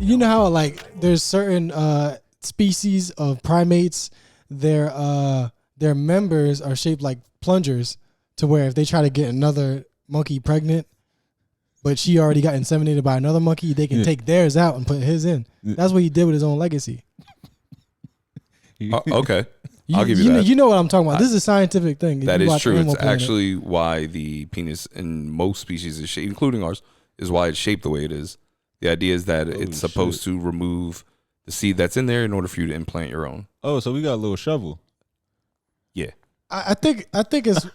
You know how like there's certain species of primates, their members are shaped like plungers, to where if they try to get another monkey pregnant, but she already got inseminated by another monkey, they can take theirs out and put his in. That's what he did with his own legacy. Okay. I'll give you that. You know what I'm talking about. This is a scientific thing. That is true. It's actually why the penis in most species is shaped, including ours, is why it's shaped the way it is. The idea is that it's supposed to remove the seed that's in there in order for you to implant your own. Oh, so we got a little shovel. Yeah. I think it's.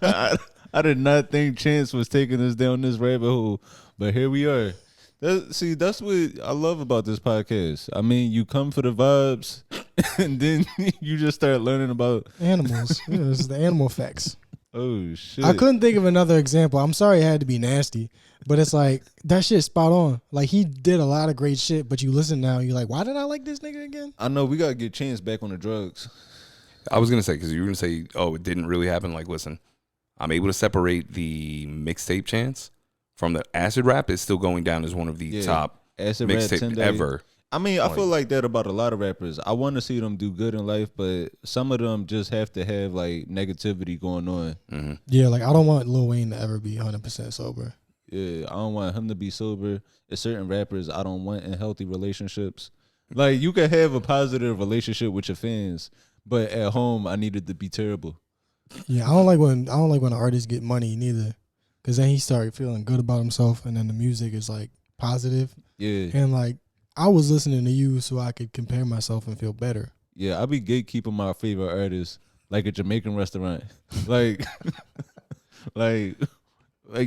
I did not think Chance was taking us down this rabbit hole, but here we are. That's what I love about this podcast. I mean, you come for the vibes, and then you just start learning about animals. This is the animal facts. Oh, shit. I couldn't think of another example. I'm sorry it had to be nasty, but it's like, that shit's spot on. Like, he did a lot of great shit, but you listen now, you're like, why did I like this nigga again? I know, we got to get Chance back on the drugs. I was going to say, because you were going to say, oh, it didn't really happen. Like, listen, I'm able to separate the mixtape Chance from the acid rap. It's still going down as one of the top mixtape ever. I mean, I feel like that about a lot of rappers. I want to see them do good in life, but some of them just have to have like negativity going on. Mm-hmm. Yeah, like I don't want Lil Wayne to ever be 100% sober. Yeah, I don't want him to be sober. There's certain rappers I don't want in healthy relationships. Like, you can have a positive relationship with your fans, but at home I need it to be terrible. Yeah, I don't like when an artist get money neither, because then he started feeling good about himself, and then the music is like positive. Yeah, and like I was listening to you so I could compare myself and feel better. Yeah, I be gatekeeping my favorite artists like a Jamaican restaurant, like, like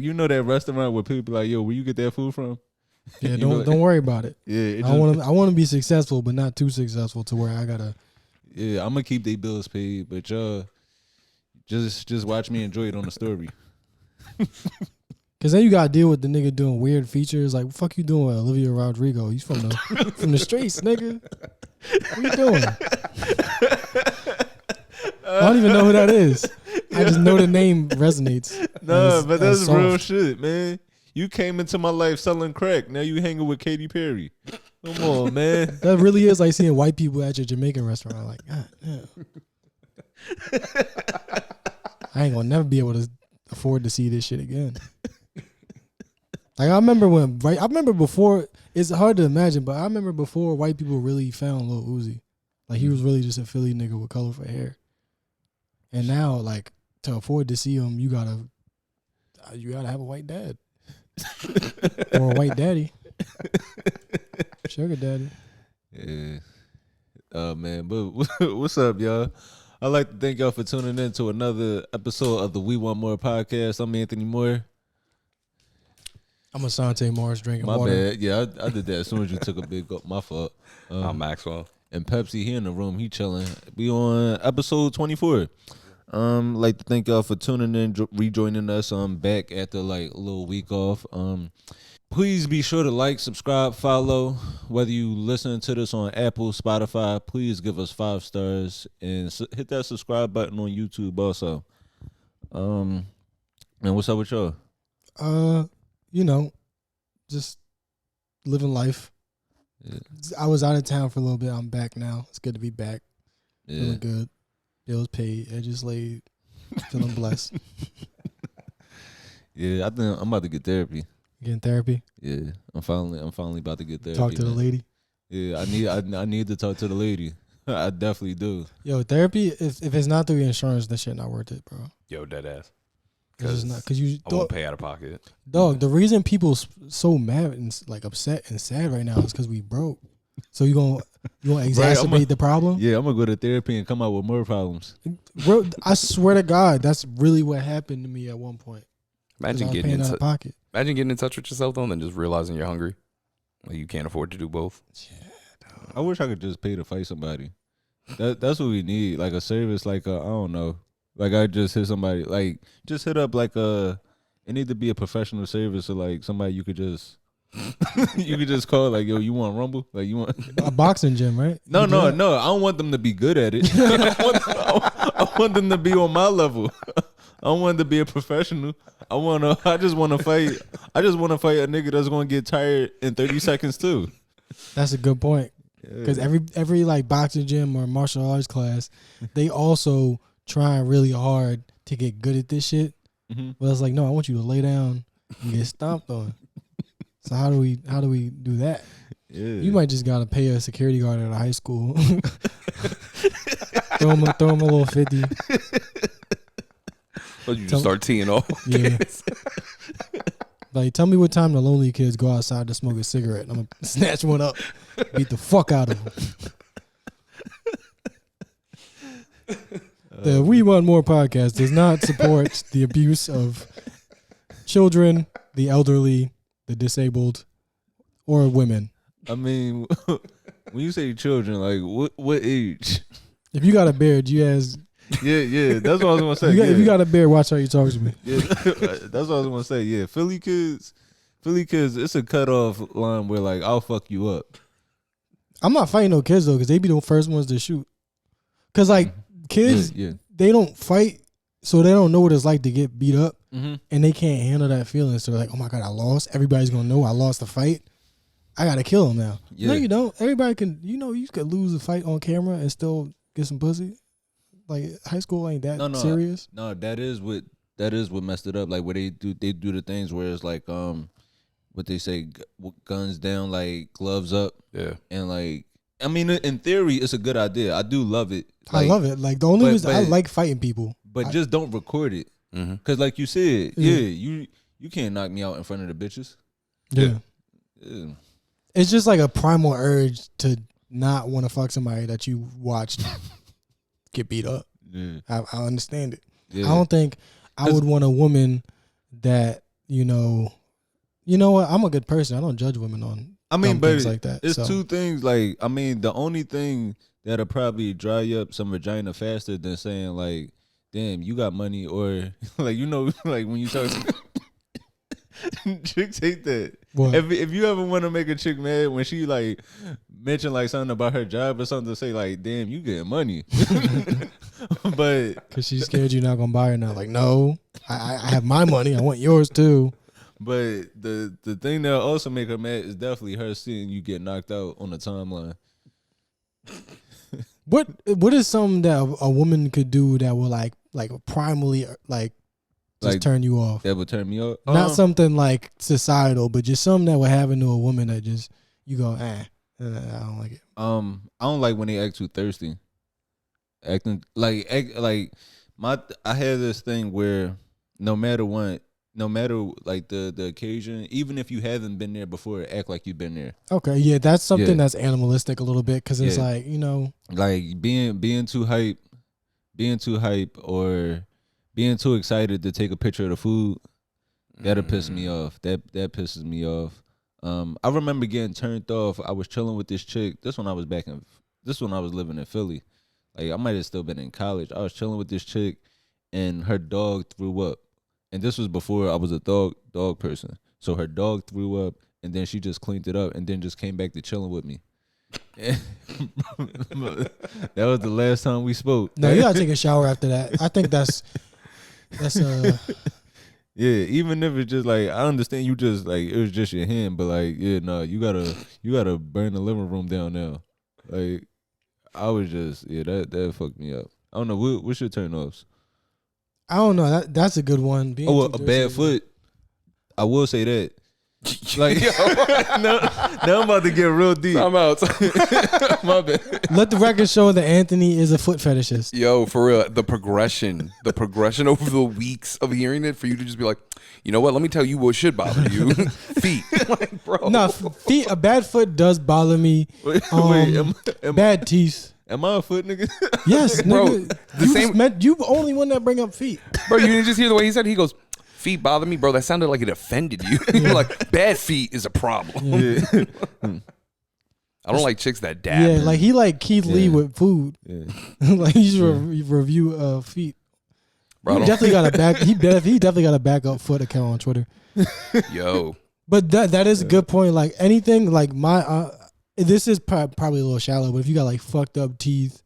you know that restaurant where people be like, yo, where you get that food from? Yeah, don't worry about it. Yeah, I want to be successful, but not too successful to where I gotta. Yeah, I'm gonna keep their bills paid, but y'all just watch me enjoy it on the story. Cause then you gotta deal with the nigga doing weird features. Like, what the fuck you doing with Olivia Rodrigo? He's from the streets, nigga. What you doing? I don't even know who that is. I just know the name resonates. Nah, but that's real shit, man. You came into my life selling crack. Now you hanging with Katy Perry. Come on, man. That really is like seeing white people at your Jamaican restaurant. Like, God damn. I ain't gonna never be able to afford to see this shit again. Like, I remember before, it's hard to imagine, but I remember before white people really found Lil Uzi. Like, he was really just a Philly nigga with colorful hair. And now, like, to afford to see him, you gotta have a white dad. Or a white daddy. Sugar daddy. Yeah. Oh, man. But what's up, y'all? I'd like to thank y'all for tuning in to another episode of the We Want More podcast. I'm Anthony Moore. I'm Asante Morris drinking water. My bad. Yeah, I did that as soon as you took a big gulp. My fault. I'm Maxwell. And Pepsi, he in the room. He chilling. We on episode 24. Like to thank y'all for tuning in, rejoining us. Back after like a little week off. Please be sure to like, subscribe, follow. Whether you listen to this on Apple, Spotify, please give us 5 stars and hit that subscribe button on YouTube also. And what's up with y'all? You know, just living life. Yeah. I was out of town for a little bit. I'm back now. It's good to be back. Yeah. Feeling good. Bills paid. Edges laid. Feeling blessed. Yeah, I think I'm about to get therapy. Getting therapy? Yeah, I'm finally about to get therapy. Talk to the lady? Yeah, I need to talk to the lady. I definitely do. Yo, therapy, if it's not through your insurance, that shit not worth it, bro. Yo, dead ass. Cause you I won't pay out of pocket. Dog, the reason people so mad and like upset and sad right now is because we broke. So you gonna exacerbate the problem? Yeah, I'm gonna go to therapy and come out with more problems. Bro, I swear to God, that's really what happened to me at one point. Imagine getting out of pocket. Imagine getting in touch with yourself though, and then just realizing you're hungry. Like you can't afford to do both. Yeah, dog. I wish I could just pay to fight somebody. That's what we need. Like a service, like I don't know. Like I just hit somebody, like just hit up like it need to be a professional service or like somebody you could just call like, yo, you want Rumble? Like you want a boxing gym, right? No. I don't want them to be good at it. I want them to be on my level. I don't want them to be a professional. I just want to fight a nigga that's gonna get tired in 30 seconds too. That's a good point. Because every like boxing gym or martial arts class, they also trying really hard to get good at this shit. But it's like, no, I want you to lay down and get stomped on. So how do we do that? Yeah. You might just gotta pay a security guard at a high school. throw him a little 50. Oh, you just start teeing off. Yeah. Like, tell me what time the lonely kids go outside to smoke a cigarette. I'm gonna snatch one up, beat the fuck out of them. The We Want More podcast does not support the abuse of children, the elderly, the disabled, or women. I mean, when you say children, like what age? If you got a beard, you ask. Yeah, that's what I was gonna say. If you got a beard, watch how you talk to me. Yeah, that's what I was gonna say. Yeah, Philly kids, it's a cutoff line where like I'll fuck you up. I'm not fighting no kids though, because they be the first ones to shoot. Cause like kids, they don't fight, so they don't know what it's like to get beat up, and they can't handle that feeling. So they're like, oh my god, I lost. Everybody's gonna know I lost the fight. I gotta kill him now. Yeah. No, you don't. Everybody can. You could lose a fight on camera and still get some pussy. Like high school ain't that serious. No, that is what messed it up. Like where they do the things where it's like what they say, guns down, like gloves up. Yeah, and like I mean, in theory, it's a good idea. I do love it. Like, I love it. Like the only reason I like fighting people, but just don't record it. Because like you said, you can't knock me out in front of the bitches. Yeah. It's just like a primal urge to not want to fuck somebody that you watched get beat up. Yeah. I understand it. Yeah. I don't think I would want a woman that, you know what? I'm a good person. I don't judge women on things like that. It's two things. Like, I mean, the only thing that'll probably dry up some vagina faster than saying like, damn, you got money, or like, like when you start chicks hate that. What? If you ever want to make a chick mad when she like mention like something about her job or something, to say like, damn, you getting money. But because she's scared you're not gonna buy her now. Like, no, I have my money. I want yours too. But the thing that'll also make her mad is definitely her seeing you get knocked out on the timeline. What is something that a woman could do that will like primally like just turn you off? That would turn me off. Not something like societal, but just something that would happen to a woman that just you go, I don't like it. I don't like when they act too thirsty. Acting like I had this thing where no matter like the occasion, even if you haven't been there before, act like you've been there. Okay, yeah, that's something that's animalistic a little bit, because it's like, like being too hype, or being too excited to take a picture of the food. That'll piss me off. That pisses me off. I remember getting turned off. I was chilling with this chick. This when I was living in Philly. Like I might have still been in college. I was chilling with this chick, and her dog threw up. And this was before I was a dog person. So her dog threw up, and then she just cleaned it up, and then just came back to chilling with me. That was the last time we spoke. No, you gotta take a shower after that. I think that's yeah, even if it's just like, I understand you just like it was just your hand, but like, yeah, no, you gotta burn the living room down now. Like I was just that fucked me up. I don't know what's your turn offs. I don't know. That's a good one. A bad foot. I will say that. Like now I'm about to get real deep. I'm out. My bad. Let the record show that Anthony is a foot fetishist. Yo, for real, the progression over the weeks of hearing it, for you to just be like, you know what? Let me tell you what should bother you. Feet, like, bro. No, feet. A bad foot does bother me. Bad teeth. Am I a foot nigga? Yes, bro. Nigga, you only one that bring up feet, bro. You didn't just hear the way he said. He goes, feet bother me, bro. That sounded like it offended you. You're like, bad feet is a problem. Yeah. I don't like chicks that dab. Yeah, like he like Keith Lee with food. Yeah. Like he should review feet. Bro, he definitely got a back. He definitely got a backup foot account on Twitter. Yo, but that is a good point. Like anything, like my this is probably a little shallow, but if you got like fucked up teeth,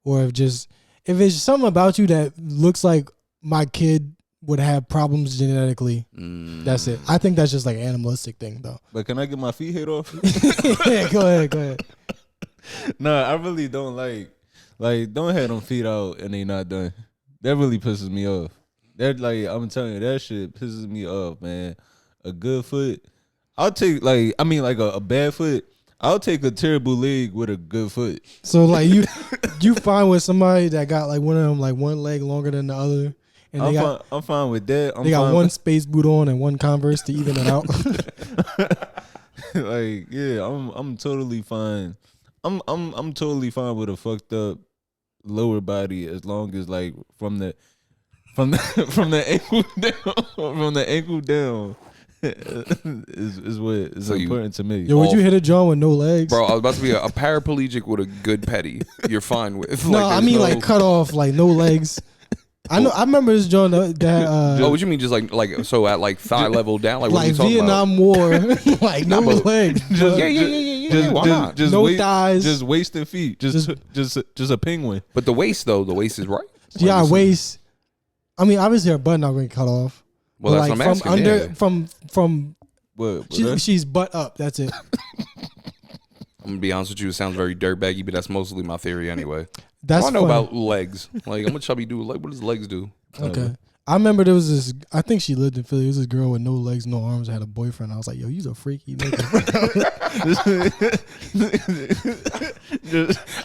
or if it's something about you that looks like my kid would have problems genetically. That's it. I think that's just like an animalistic thing, though. But can I get my feet hit off? Yeah, go ahead. Nah, I really don't like don't have them feet out and they not done. That really pisses me off. That like I'm telling you, that shit pisses me off, man. A good foot, I'll take like a bad foot. I'll take a terrible leg with a good foot. So like you find with somebody that got like one of them like one leg longer than the other, and I'm fine with that. They got one space boot on and one Converse to even it out. Like yeah, I'm totally fine. I'm totally fine with a fucked up lower body as long as like from the ankle down is what is so important to me. Yo, would you hit a John with no legs? Bro, I was about to be a paraplegic with a good petty. You're fine with. No, I mean like cut off, like no legs. I know. I remember this John that. Oh, what you mean? Just like so at like thigh level down, like what are you talking Vietnam War, like no legs. Yeah. Why not? Just no thighs, just waist and feet, just a penguin. But the waist though, the waist is right. Yeah, waist. I mean, obviously her butt not going to cut off. Well, that's like what I'm from asking. under, from What? she's butt up. That's it. I'm gonna be honest with you. It sounds very dirtbaggy, but that's mostly my theory anyway. That's I know funny. about legs. Like I'm a chubby dude. Like what does legs do? Okay. I remember there was this. I think she lived in Philly. There was this girl with no legs, no arms, had a boyfriend. I was like, "Yo, you's a freaky nigga."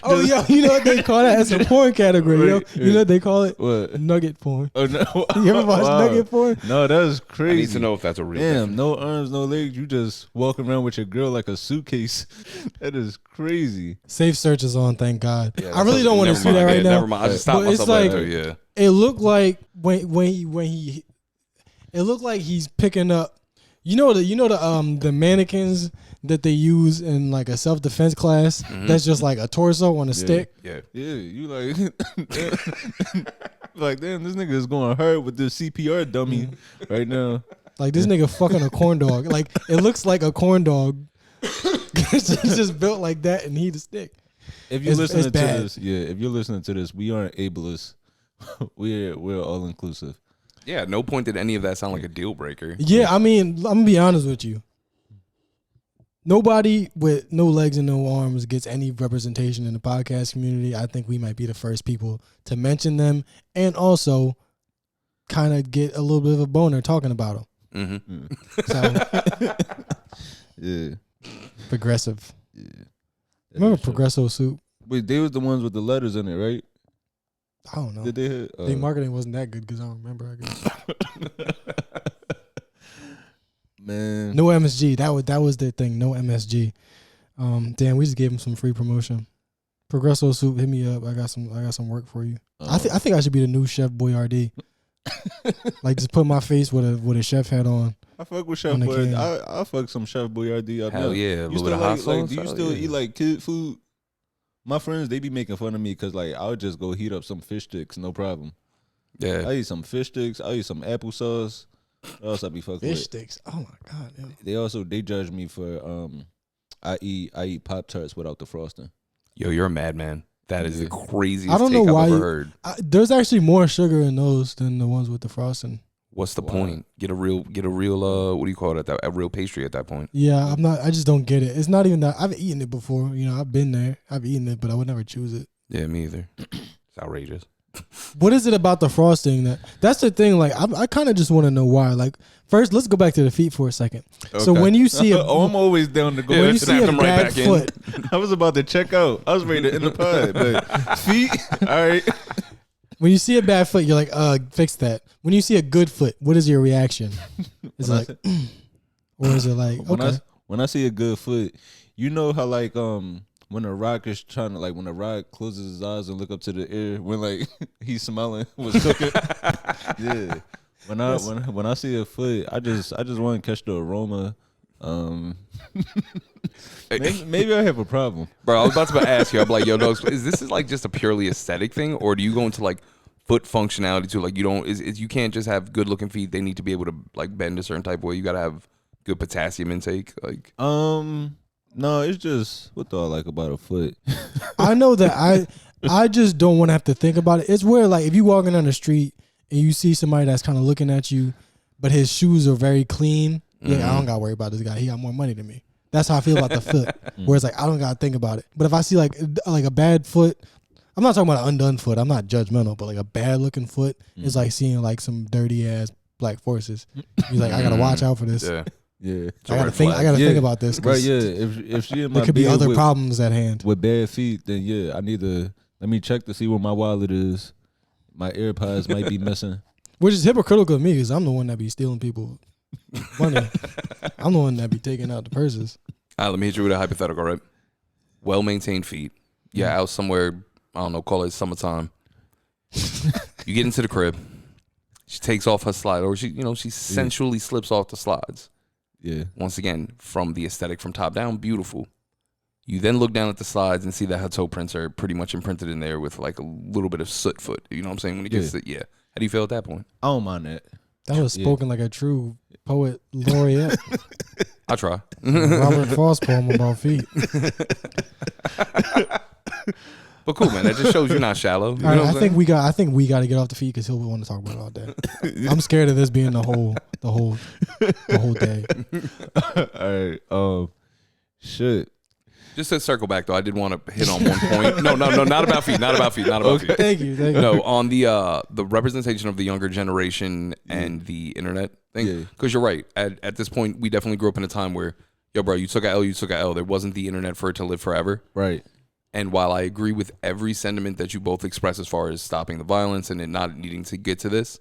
Oh, yo, you know what they call that? It's a porn category. Yo, you know what they call it? What? Nugget porn. Oh no! You ever watch nugget porn? No, that's crazy. I need to know if that's a real Damn, thing. no arms, no legs. You just walking around with your girl like a suitcase. That is crazy. Safe search is on. Thank God. Yeah, I really don't want to see that right now. Never mind. I just stopped But it's myself like- right there. Yeah. It looked like when he it looked like he's picking up the mannequins that they use in like a self-defense class that's just like a torso on a stick. Yeah. Yeah, you like like damn, this nigga is going hard with this CPR dummy right now. Like this nigga fucking a corn dog. Like it looks like a corn dog. It's just built like that and he the stick. If you're listening to bad. this, if you're listening to this, we aren't ableist. We're all inclusive. Yeah. At no point did any of that sound like a deal breaker. Yeah, I mean, I'm gonna be honest with you. Nobody with no legs and no arms gets any representation in the podcast community. I think we might be the first people to mention them and also kind of get a little bit of a boner talking about them. Mm-hmm. So Yeah. progressive. Yeah. Remember Progresso soup? Wait, they was the ones with the letters in it, right? I don't know. Did they hit? Their marketing wasn't that good because I don't remember. I guess. Man. No MSG. That was their thing. No MSG. Damn, we just gave them some free promotion. Progresso soup, hit me up. I got some work for you. I think I should be the new Chef Boyardee. Like just put my face with a chef hat on. I fuck with Chef Boyardee. I fuck some Chef Boyardee up Hell now. yeah. A little bit of hot sauce. Do you still eat like kid food? My friends, they be making fun of me because like I would just go heat up some fish sticks, no problem. Yeah. I eat some fish sticks. I eat some applesauce. What else I be fucking Fish with? sticks. Oh my God. Yo. They judge me for I eat Pop-Tarts without the frosting. Yo, you're a madman. That is the craziest I don't know take why I've ever heard. There's actually more sugar in those than the ones with the frosting. What's the point? Get a real what do you call it? A real pastry at that point. Yeah, I just don't get it. It's not even that. I've eaten it before. You know, I've been there. I've eaten it, but I would never choose it. Yeah, me either. It's outrageous. What is it about the frosting that's the thing? Like, I kind of just want to know why. Like, first, let's go back to the feet for a second. Okay. So when you see I'm always down to go. When you see a bad foot, I was about to check out. I was ready to end the pod, but feet, all right. When you see a bad foot, you're like, fix that. When you see a good foot, what is your reaction? Is it like, or is it like, okay? When I see a good foot, you know how like when a rock is trying to like when a rock closes his eyes and look up to the air when like he's smiling was cooking. Yeah. When I see a foot, I just want to catch the aroma. Maybe I have a problem, bro. I was about to ask you. I'm like, yo, no, is this like just a purely aesthetic thing, or do you go into like foot functionality too? Like, you don't you can't just have good looking feet. They need to be able to like bend a certain type of way. You got to have good potassium intake. Like, no, it's just what do I like about a foot? I know that I just don't want to have to think about it. It's where like if you walking on the street and you see somebody that's kind of looking at you, but his shoes are very clean. Yeah, I don't gotta worry about this guy. He got more money than me. That's how I feel about the foot. Where it's like I don't gotta think about it. But if I see like a bad foot, I'm not talking about an undone foot. I'm not judgmental, but like a bad looking foot is like seeing like some dirty ass black forces. He's like, I gotta watch out for this. Yeah. I gotta think about this. Right, yeah. If she in my there could be bed other problems at hand. with bad feet, then yeah, I need to let me check to see where my wallet is. My AirPods might be missing. Which is hypocritical of me because I'm the one that be stealing people money. I'm the one that be taking out the purses. All right, let me hit you with a hypothetical, right? Well-maintained feet. Yeah, out somewhere, I don't know, call it summertime. You get into the crib. She takes off her slide, or she sensually slips off the slides. Yeah. Once again, from the aesthetic from top down, beautiful. You then look down at the slides and see that her toe prints are pretty much imprinted in there with like a little bit of soot foot. You know what I'm saying? When it gets to, How do you feel at that point? I don't mind that. That was spoken like a true poet laureate. I try. Robert Frost poem about feet. But cool, man. That just shows you're not shallow. You know what I I'm think we got to get off the feet because he'll want to talk about it all day. I'm scared of this being the whole day. All right. Shit. Just to circle back, though, I did want to hit on one point. No, not about feet. Not about feet. feet. Thank you. No, on the representation of the younger generation and the internet thing. Because you're right. At this point, we definitely grew up in a time where, yo, bro, you took a L. There wasn't the internet for it to live forever. Right. And while I agree with every sentiment that you both express as far as stopping the violence and it not needing to get to this,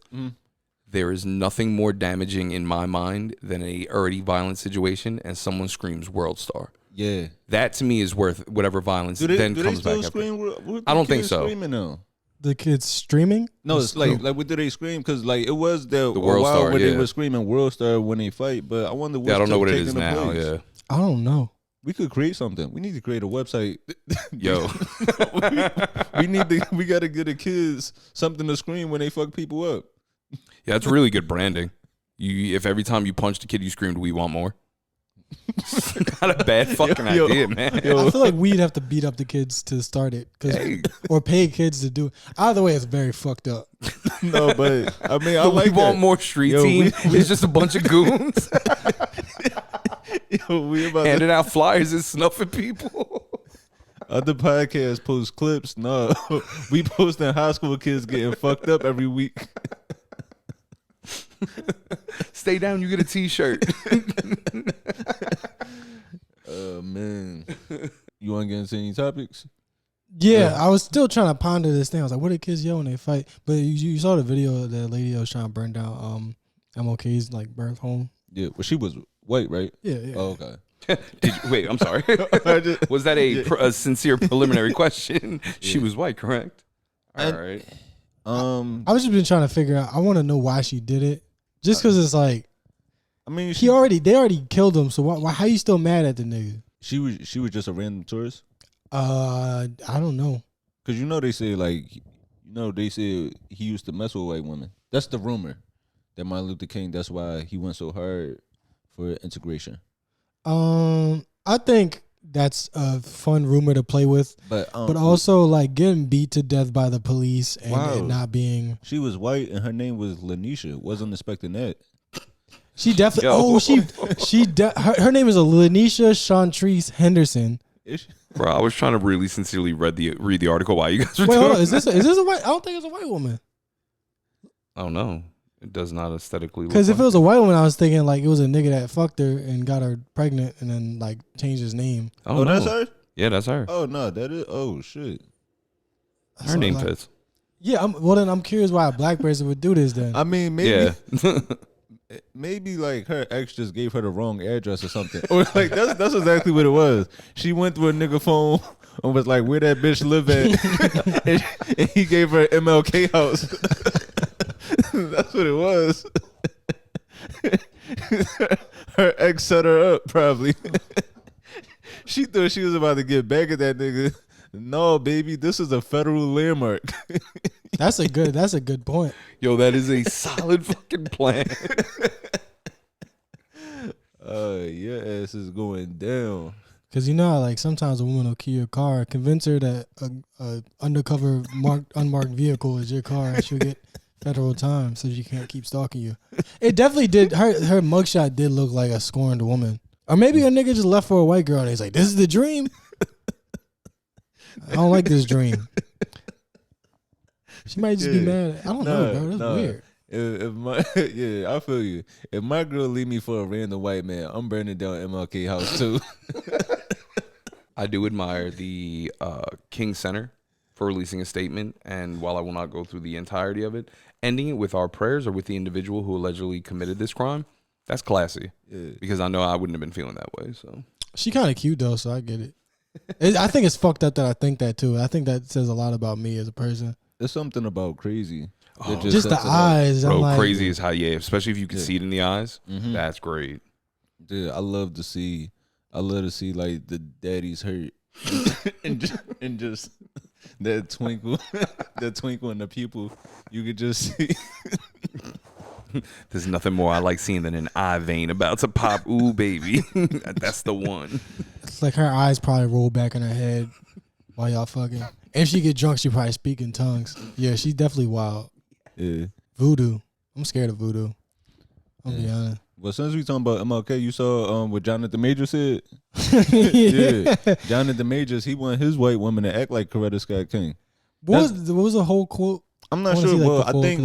there is nothing more damaging in my mind than a already violent situation and someone screams "World Star." Yeah, that to me is worth whatever violence do then they comes still back. Scream? I don't think so. Screaming now? The kids streaming? No, it's like what do they scream? Because like it was the World while Star where they were screaming "World Star" when they fight, but I wonder. I don't know what it is now. Place. Yeah, I don't know. We could create something. We need to create a website. Yo, we gotta get the kids something to scream when they fuck people up. Yeah, that's really good branding. If every time you punched a kid, you screamed, "We want more." Not a bad fucking idea, man. I feel like we'd have to beat up the kids to start it, or pay kids to do it. Either way, it's very fucked up. No, but I mean, I like we want more street team. It's just a bunch of goons. We about handing out flyers and snuffing people. Other podcasts post clips. No, we posting high school kids getting fucked up every week. Stay down, you get a t-shirt. Oh man, you want to get into any topics? Yeah, I was still trying to ponder this thing. I was like, what do kids yell when they fight? But you saw the video of that lady that was trying to burn down MLK's like birth home. Yeah, well, she was white, right? Yeah. Oh, okay. Wait, I'm sorry. Was that a sincere preliminary question? She was white, correct? All right. I was just been trying to figure out. I want to know why she did it. Just because it's like, I mean, they already killed him. So why? How you still mad at the nigga? She was just a random tourist. I don't know. Cause they say he used to mess with white women. That's the rumor. That Martin Luther King. That's why he went so hard for integration. I think that's a fun rumor to play with, but also like getting beat to death by the police and not being. She was white and her name was Lanisha. Wasn't expecting that. She definitely. Her name is Lanisha Chantrice Henderson. Bro, I was trying to really sincerely read the article while you guys were doing. Hold on, is this a white? I don't think it's a white woman. I don't know. It does not aesthetically. Because if it was a white woman, I was thinking like it was a nigga that fucked her and got her pregnant and then like changed his name. Oh, that's her? Yeah, that's her. Oh no, that is. Oh shit. Her name fits. Yeah, then I'm curious why a black person would do this. Then I mean, maybe. Yeah. Maybe like her ex just gave her the wrong address or something. Or like that's exactly what it was. She went through a nigga phone and was like, "Where that bitch live at?" and he gave her an MLK house. That's what it was. Her ex set her up probably. She thought she was about to get back at that nigga. No, baby, this is a federal landmark. That's a good point. Yo, that is a solid fucking plan. Your ass is going down. Cause how, like sometimes a woman will key your car, convince her that a undercover unmarked vehicle is your car, and she'll get federal time, so she can't keep stalking you. It definitely did. Her mugshot did look like a scorned woman, or maybe a nigga just left for a white girl and he's like, "This is the dream." I don't like this dream. She might just be mad. I don't know, bro. That's weird. If my yeah, I feel you. If my girl leave me for a random white man, I'm burning down MLK house too. I do admire the King Center for releasing a statement, and while I will not go through the entirety of it, ending it with our prayers or with the individual who allegedly committed this crime, that's classy. Yeah. Because I know I wouldn't have been feeling that way. So she kind of cute though, so I get it. I think it's fucked up that I think that too. I think that says a lot about me as a person. There's something about crazy. Just the eyes. Bro, like, crazy is how, especially if you can see it in the eyes. Mm-hmm. That's great. Dude, I love to see like the daddies hurt and just that twinkle, that twinkle in the pupil. You could just see. There's nothing more I like seeing than an eye vein about to pop. Ooh, baby. That's the one. It's like her eyes probably roll back in her head while y'all fucking. If she get drunk, she probably speak in tongues. Yeah, she's definitely wild. Yeah. Voodoo. I'm scared of voodoo. I'll be honest. Well, since we talking about MLK, you saw what Johnathan Majors said? Yeah. Johnathan Majors, he want his white woman to act like Coretta Scott King. What was the whole quote? I'm not sure. Well, I think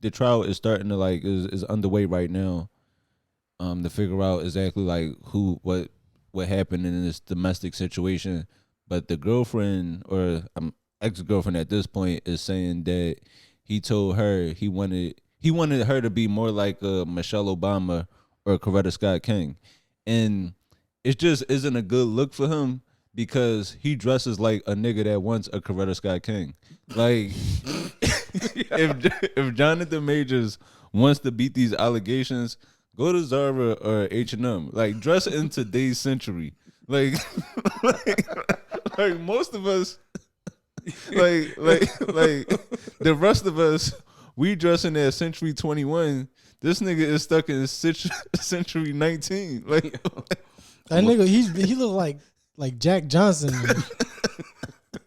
the trial is starting to is underway right now. To figure out exactly what happened in this domestic situation. But the girlfriend or ex-girlfriend at this point is saying that he told her he wanted her to be more like Michelle Obama or Coretta Scott King. And it just isn't a good look for him because he dresses like a nigga that wants a Coretta Scott King. Like, if Johnathan Majors wants to beat these allegations, go to Zara or H&M. Like, dress in today's century. Like most of us, like the rest of us, we dressing at Century 21. This nigga is stuck in Century 19. Like that nigga, he look like Jack Johnson,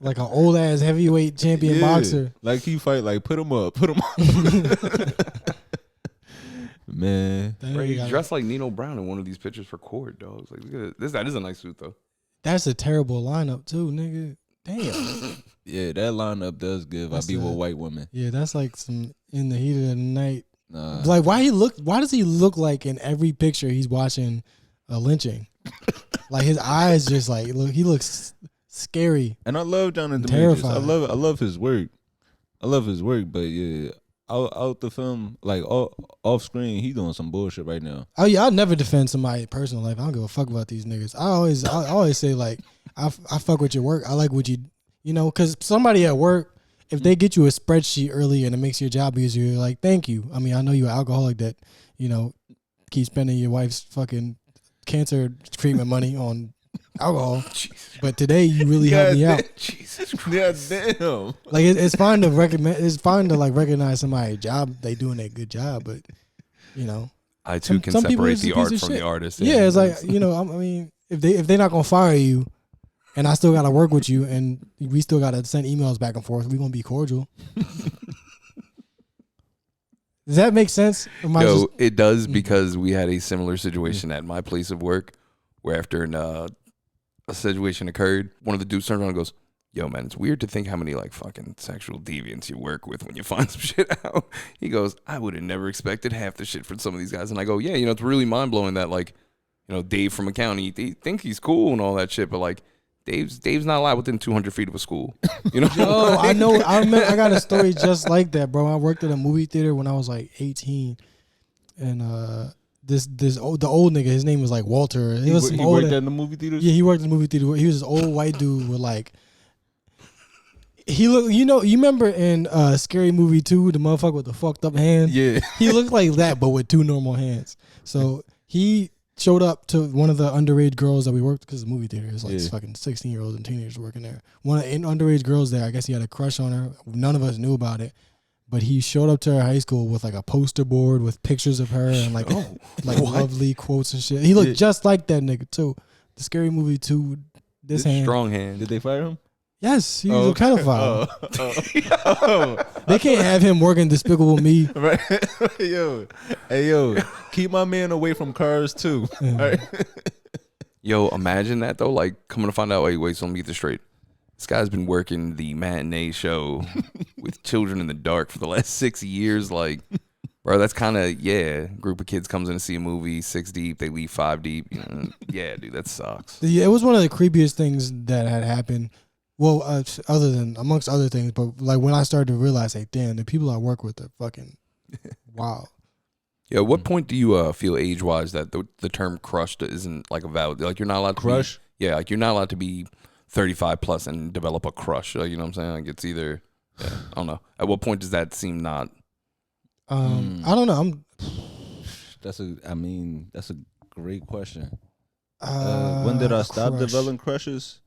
like an old ass heavyweight champion boxer. Like he fight like put him up. Man, bro, he dressed like Nino Brown in one of these pictures for court, dogs. Like, look at this. That is a nice suit, though. That's a terrible lineup, too, nigga. Damn. Yeah, that lineup does give. I be with white women. Yeah, that's like some in the heat of the night. Nah. Like, why does he look like in every picture he's watching a lynching? Like his eyes just like he looks scary. And I love Johnathan Majors. I love his work. But yeah. Out the film, like off screen, he doing some bullshit right now. Oh yeah, I'll never defend somebody's personal life. I don't give a fuck about these niggas. I always say like, I fuck with your work. I like what you know, because somebody at work, if they get you a spreadsheet early and it makes your job easier, you're like, thank you. I mean, I know you're an alcoholic that, keep spending your wife's fucking cancer treatment money on alcohol, but today you really helped me out. Jesus Christ. Yeah, damn. Like it's fine to recommend. It's fine to like recognize somebody's job. They doing a good job, but I too can separate the art from the artist. Yeah, it's like I mean, if they're not gonna fire you, and I still gotta work with you, and we still gotta send emails back and forth, we gonna be cordial. Does that make sense? It does, because we had a similar situation at my place of work, where after a situation occurred, one of the dudes turned around and goes, "Yo, man, it's weird to think how many like fucking sexual deviants you work with when you find some shit out." He goes, "I would have never expected half the shit from some of these guys." And I go, "Yeah, it's really mind blowing that like, Dave from accounting, they think he's cool and all that shit, but like, Dave's not allowed within 200 feet of a school." Yo, I know. I got a story just like that, bro. I worked at a movie theater when I was like 18, and the old nigga, his name was like Walter. He worked at the movie theater? Yeah, he worked in the movie theater. He was this old white dude with like, he looked, you remember in Scary Movie 2, the motherfucker with the fucked up hand? Yeah. He looked like that, but with two normal hands. So he showed up to one of the underage girls that we worked, because the movie theater is like fucking 16-year-olds and teenagers working there. One of the underage girls there, I guess he had a crush on her. None of us knew about it. But he showed up to her high school with like a poster board with pictures of her and like lovely quotes and shit. He looked just like that nigga too. The Scary Movie 2, this hand. Strong hand. Did they fire him? Yes, he was a pedophile. Oh. They can't have him working Despicable Me. Right. Yo, keep my man away from cars too. Right? Yo, imagine that though. Like coming to find out, wait, so let me get this straight. This guy's been working the matinee show with children in the dark for the last 6 years. Like, bro, that's kind of, group of kids comes in to see a movie, 6 deep, they leave 5 deep. You know, yeah, dude, that sucks. Yeah, it was one of the creepiest things that had happened. Well, other than, amongst other things, but like when I started to realize, like, damn, the people I work with are fucking wow. Yeah, at what point do you feel age-wise that the term crushed isn't like a valid, like you're not allowed to Crush? Be, like you're not allowed to be 35 plus and develop a crush. Like, you know what I'm saying? Like it's either, I don't know. At what point does that seem not? I don't know. That's a great question. When did I stop developing crushes?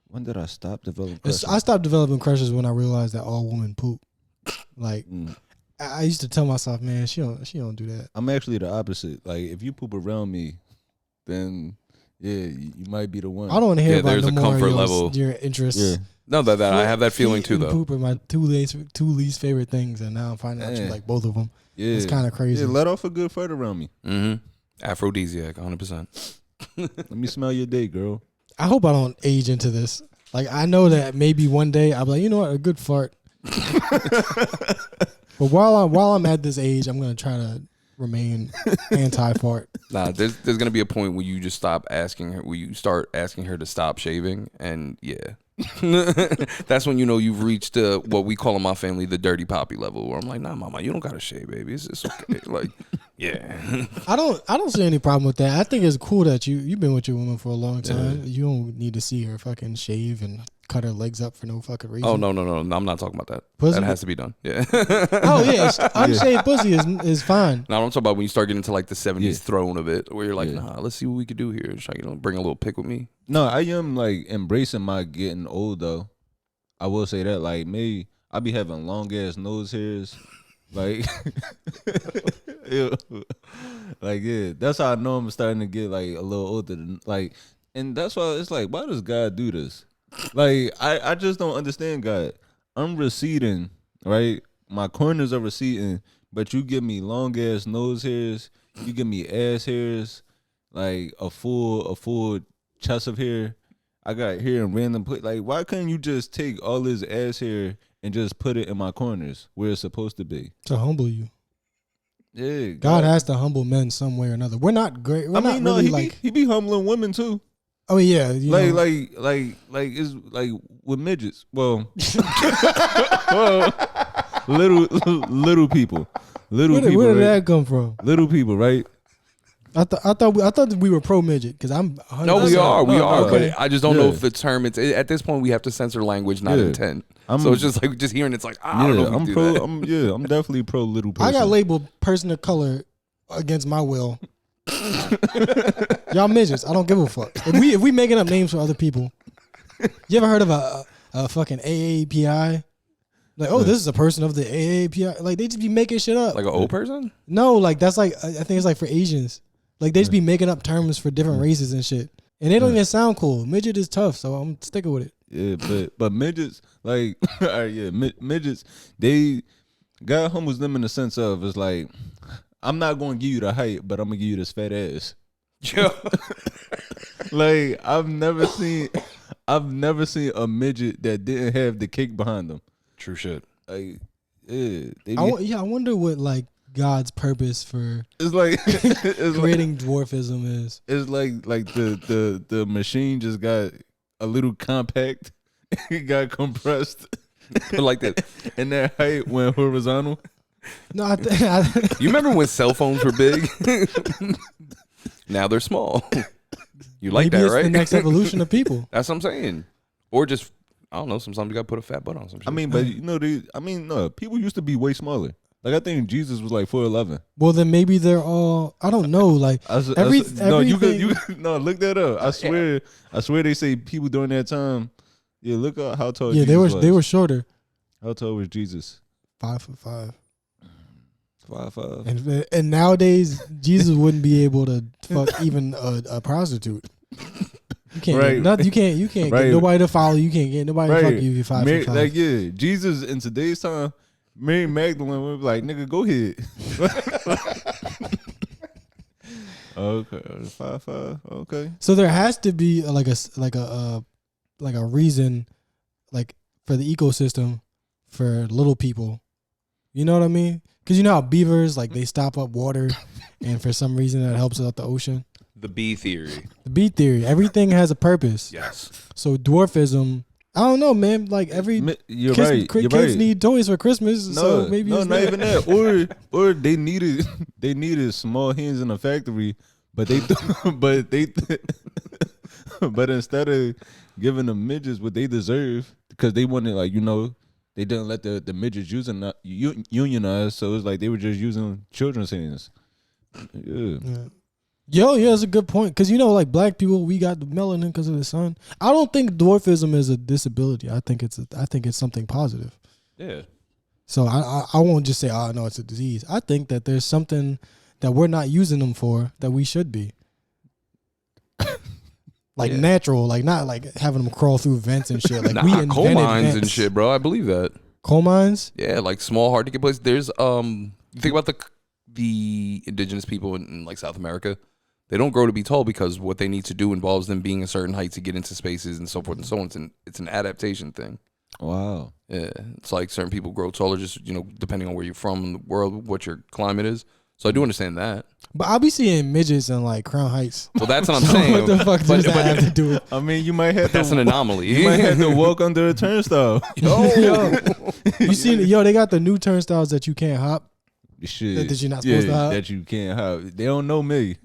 When did I stop developing crushes? I stopped developing crushes when I realized that all women poop. Like, I used to tell myself, man, she don't do that. I'm actually the opposite. Like, if you poop around me, then you might be the one. I don't want to hear about there's no a more comfort of level. your interests. Yeah. No, that I have that feeling too, though. Poop are my two least favorite things, and now I'm finding out you like both of them. Yeah. It's kind of crazy. Yeah, let off a good fart around me. Mm-hmm. Aphrodisiac, 100%. Let me smell your day, girl. I hope I don't age into this. Like, I know that maybe one day I'll be like, you know what, a good fart. But while I'm at this age, I'm gonna try to remain anti-fart. Nah, there's gonna be a point where you just stop asking her, where you start asking her to stop shaving, and that's when you know you've reached what we call in my family the dirty poppy level. Where I'm like, nah, mama, you don't gotta shave, baby. It's okay. Like, yeah. I don't see any problem with that. I think it's cool that you've been with your woman for a long time. You don't need to see her fucking shave and cut her legs up for no fucking reason. Oh no, I'm not talking about that. Pussy? That has to be done. Yeah. Oh yeah, unshaved pussy is fine. Now I'm talking about when you start getting into like the 70s throne of it, where you're like, nah, let's see what we could do here. Try, bring a little pick with me. No, I am like embracing my getting old though. I will say that, like, maybe I be having long ass nose hairs, like, that's how I know I'm starting to get like a little older. Like, and that's why it's like, why does God do this? Like, I just don't understand God. I'm receding, right? My corners are receding, but you give me long ass nose hairs, you give me ass hairs, like a full chest of hair. I got hair in random place. Like, why couldn't you just take all this ass hair and just put it in my corners where it's supposed to be? To humble you. Yeah, God has to humble men some way or another. We're not great. We're not really he be humbling women too. Oh yeah, like it's like with midgets. Well, little people. Where did that come from? Little people, right? I thought we were pro midget because I'm 100%. No, we are, okay. but I just don't know if the term. At this point we have to censor language, not intent. So it's just like hearing it's like I don't know. If I'm definitely pro little person. I got labeled person of color against my will. Y'all midgets. I don't give a fuck. If we making up names for other people, you ever heard of a fucking AAPI? Like, oh, this is a person of the AAPI. Like, they just be making shit up. Like an old person? No, like that's like I think it's like for Asians. Like they just be making up terms for different races and shit, and they don't even sound cool. Midget is tough, so I'm sticking with it. Yeah, but midgets, like, all right, midgets, they God humbles them in the sense of it's like, I'm not going to give you the height, but I'm gonna give you this fat ass. Yo. Like, I've never seen a midget that didn't have the cake behind them. True shit. Like, I wonder what like God's purpose for it's like creating dwarfism is. It's like the machine just got a little compact. It got compressed. Like that. And that height went horizontal. No, you remember when cell phones were big? Now they're small. You like maybe that, it's right? the next evolution of people. That's what I'm saying. Or just, I don't know, sometimes you got to put a fat butt on some shit. I mean, but no, people used to be way smaller. Like, I think Jesus was like 4'11". Well, then maybe they're all, I don't know, like everything. No, look that up. I swear they say people during that time. Yeah, look up how tall. Yeah, Jesus they were shorter. How tall was Jesus? 5'5". 5'5". And nowadays Jesus wouldn't be able to fuck even a prostitute. You can't Right. get nothing. You can't Right. get nobody to follow. You can't get nobody to fuck you if you're 5'5". Like, yeah, Jesus in today's time, Mary Magdalene would be like, nigga, go ahead. Okay, 5'5". Okay. So there has to be like a reason, like for the ecosystem, for little people. You know what I mean? Because you know how beavers, like, they stop up water, and for some reason that helps out the ocean. The bee theory. The bee theory. Everything has a purpose. Yes. So dwarfism. I don't know, man. Like You're kids, right. You're kids right. need toys for Christmas. So maybe no, it's not that. even that. Or they needed small hands in a factory, but but instead of giving the midgets what they deserve, because they wanted, like, they didn't let the midgets unionize, so it's like they were just using children's hands. Yeah. Yeah, that's a good point. Because, like, black people, we got the melanin because of the sun. I don't think dwarfism is a disability. I think it's something positive. Yeah. So I won't just say, oh, no, it's a disease. I think that there's something that we're not using them for that we should be. Like natural, like not like having them crawl through vents and shit. Like we invented coal mines vents. and shit, bro. I believe that. Coal mines? Yeah, like small, hard to get places. There's you think about the indigenous people in like South America. They don't grow to be tall because what they need to do involves them being a certain height to get into spaces and so forth and so on. It's an adaptation thing. Wow. Yeah, it's like certain people grow taller just depending on where you're from in the world, what your climate is. So I do understand that. But I'll be seeing midgets in like Crown Heights. Well, that's what I'm saying. What the fuck does that have to do with? I mean, you might have That's an anomaly. You might have to walk under a turnstile. Yo, you seen? Yo, they got the new turnstiles that you can't hop. Shit. That you're not supposed to hop. That you can't hop. They don't know me.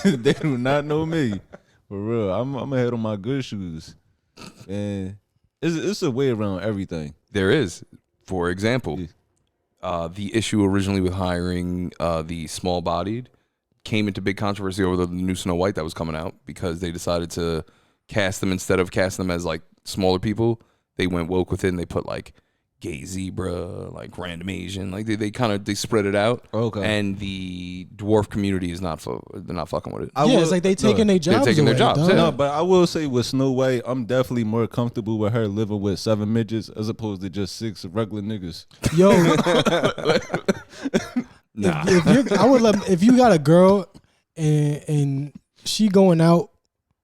They do not know me. For real. I'm gonna head on my good shoes. And it's a way around everything. There is. For example, the issue originally with hiring the small-bodied came into big controversy over the new Snow White that was coming out because they decided to cast them, instead of casting them as like smaller people, they went woke with it and they put like gay zebra, like random Asian, like they spread it out. Okay. And the dwarf community is they're not fucking with it. It's like they taking their jobs. They're taking their away, jobs. dog. Yeah. No, but I will say with Snow White, I'm definitely more comfortable with her living with 7 midgets as opposed to just 6 regular niggas. Yo, Nah. if you got a girl and she going out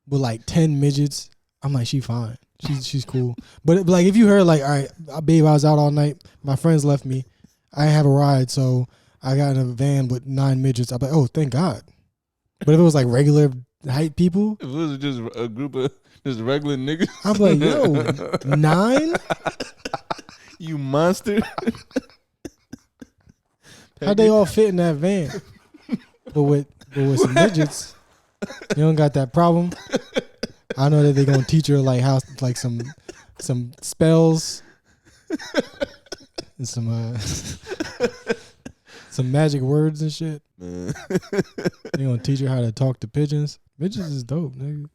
with like 10 midgets, I'm like, she fine. She's cool. But like if you heard like, all right, babe, I was out all night. My friends left me. I didn't have a ride, so I got in a van with 9 midgets. I'm like, oh, thank God. But if it was like regular height people, If it was just a group of just regular niggas, I'm like, yo, 9? you monster. How'd they all fit in that van? But with some midgets, you don't got that problem. I know that they're gonna teach her like how, like some spells and some magic words and shit. Man. They gonna teach her how to talk to pigeons. Midgets is dope, nigga.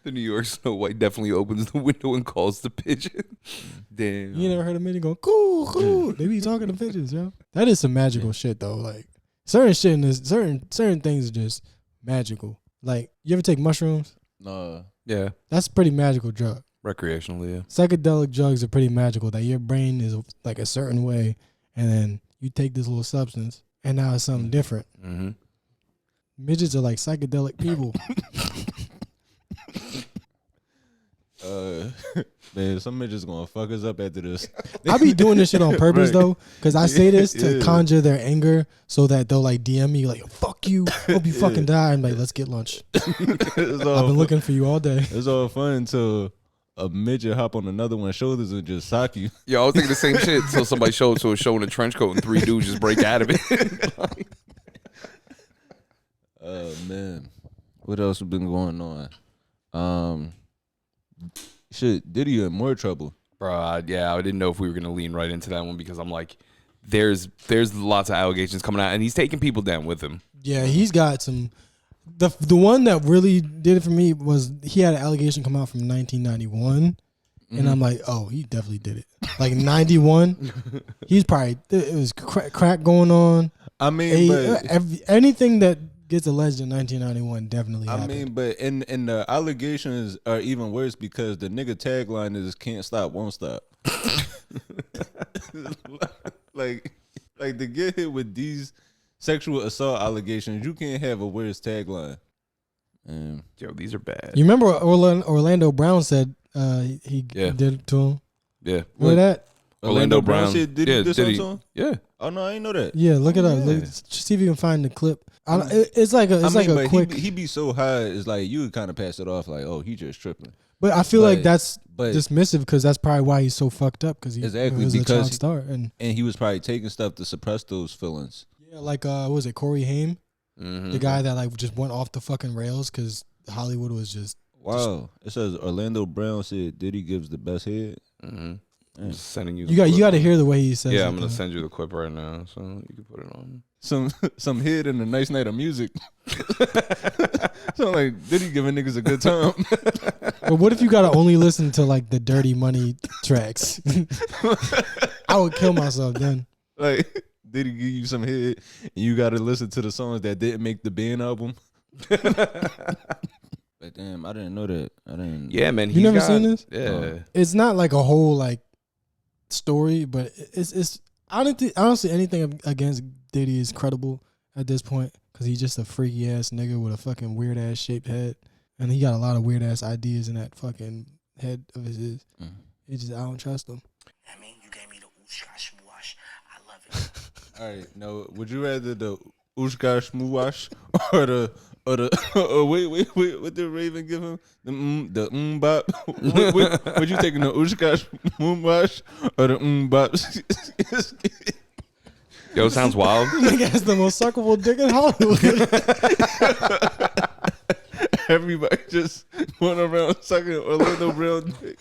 The New York Snow White definitely opens the window and calls the pigeon. Damn. You never heard a midget go cool, cool. They be talking to pigeons, yo. That is some magical shit though. Like certain shit in this, certain things are just magical. Like you ever take mushrooms? No. Yeah. That's a pretty magical drug. Recreationally, yeah. Psychedelic drugs are pretty magical. That your brain is like a certain way, and then you take this little substance, and now it's something different. Mm-hmm. Midgets are like psychedelic people. Man, some midgets gonna fuck us up after this. I be doing this shit on purpose Right. though, because I say this to Yeah. conjure their anger, so that they'll like DM me like, "Fuck you, hope you fucking die." I'm like, "Let's get lunch." I've been looking for you all day. It's all fun until a midget hop on another one's shoulders and just sock you. Yo, I was thinking the same shit until somebody showed to a show in a trench coat and 3 dudes just break out of it. Oh man, what else has been going on? Shit, Diddy in more trouble. Bro, I didn't know if we were gonna lean right into that one because I'm like, there's lots of allegations coming out, and he's taking people down with him. Yeah, he's got some. The one that really did it for me was he had an allegation come out from 1991, and I'm like, oh, he definitely did it. Like 91, he's probably it was crack going on. I mean, but Anything that gets alleged in 1991 definitely happened. I mean, but in the allegations are even worse because the nigga tagline is "Can't stop, won't stop." like to get hit with these sexual assault allegations, you can't have a worse tagline. Yo, these are bad. You remember what Orlando Brown said he did it to him? Yeah. Where that? Orlando Brown said, "Did he do something to him?" Yeah. Oh no, I ain't know that. Yeah, look it up. Yeah. Look, see if you can find the clip. It's like a quick. He be so high, it's like you would kind of pass it off like, oh, he just tripping. But I feel like that's but dismissive because that's probably why he's so fucked up because he was a child star and he was probably taking stuff to suppress those feelings. Yeah, like what was it, Corey Haim, the guy that like just went off the fucking rails because Hollywood was just. Wow, it says Orlando Brown said Diddy gives the best head. I'm just sending you. You got to hear the way he says. Yeah, it, I'm gonna though. send you the clip right now, so you can put it on. Some head and a nice night of music. So like Diddy giving niggas a good time. But what if you gotta only listen to like the Dirty Money tracks? I would kill myself then. Like Diddy give you some head and you gotta listen to the songs that didn't make the band album. But damn, I didn't know that. I didn't. Yeah, man. You never seen this? Yeah. It's not like a whole like story, but it's. I don't see anything against Diddy is credible at this point because he's just a freaky ass nigga with a fucking weird ass shaped head, and he got a lot of weird ass ideas in that fucking head of his. It just I don't trust him. I mean, you gave me the ooshka shmoosh. I love it. All right, now would you rather the Ushka Shmoowash or the wait, what did Raven give him? The bop. Would you taking the Ushka Shmoowash or the bop? Yo, sounds wild. Nigga has the most suckable dick in Hollywood. Everybody just went around sucking Orlando Brown dick.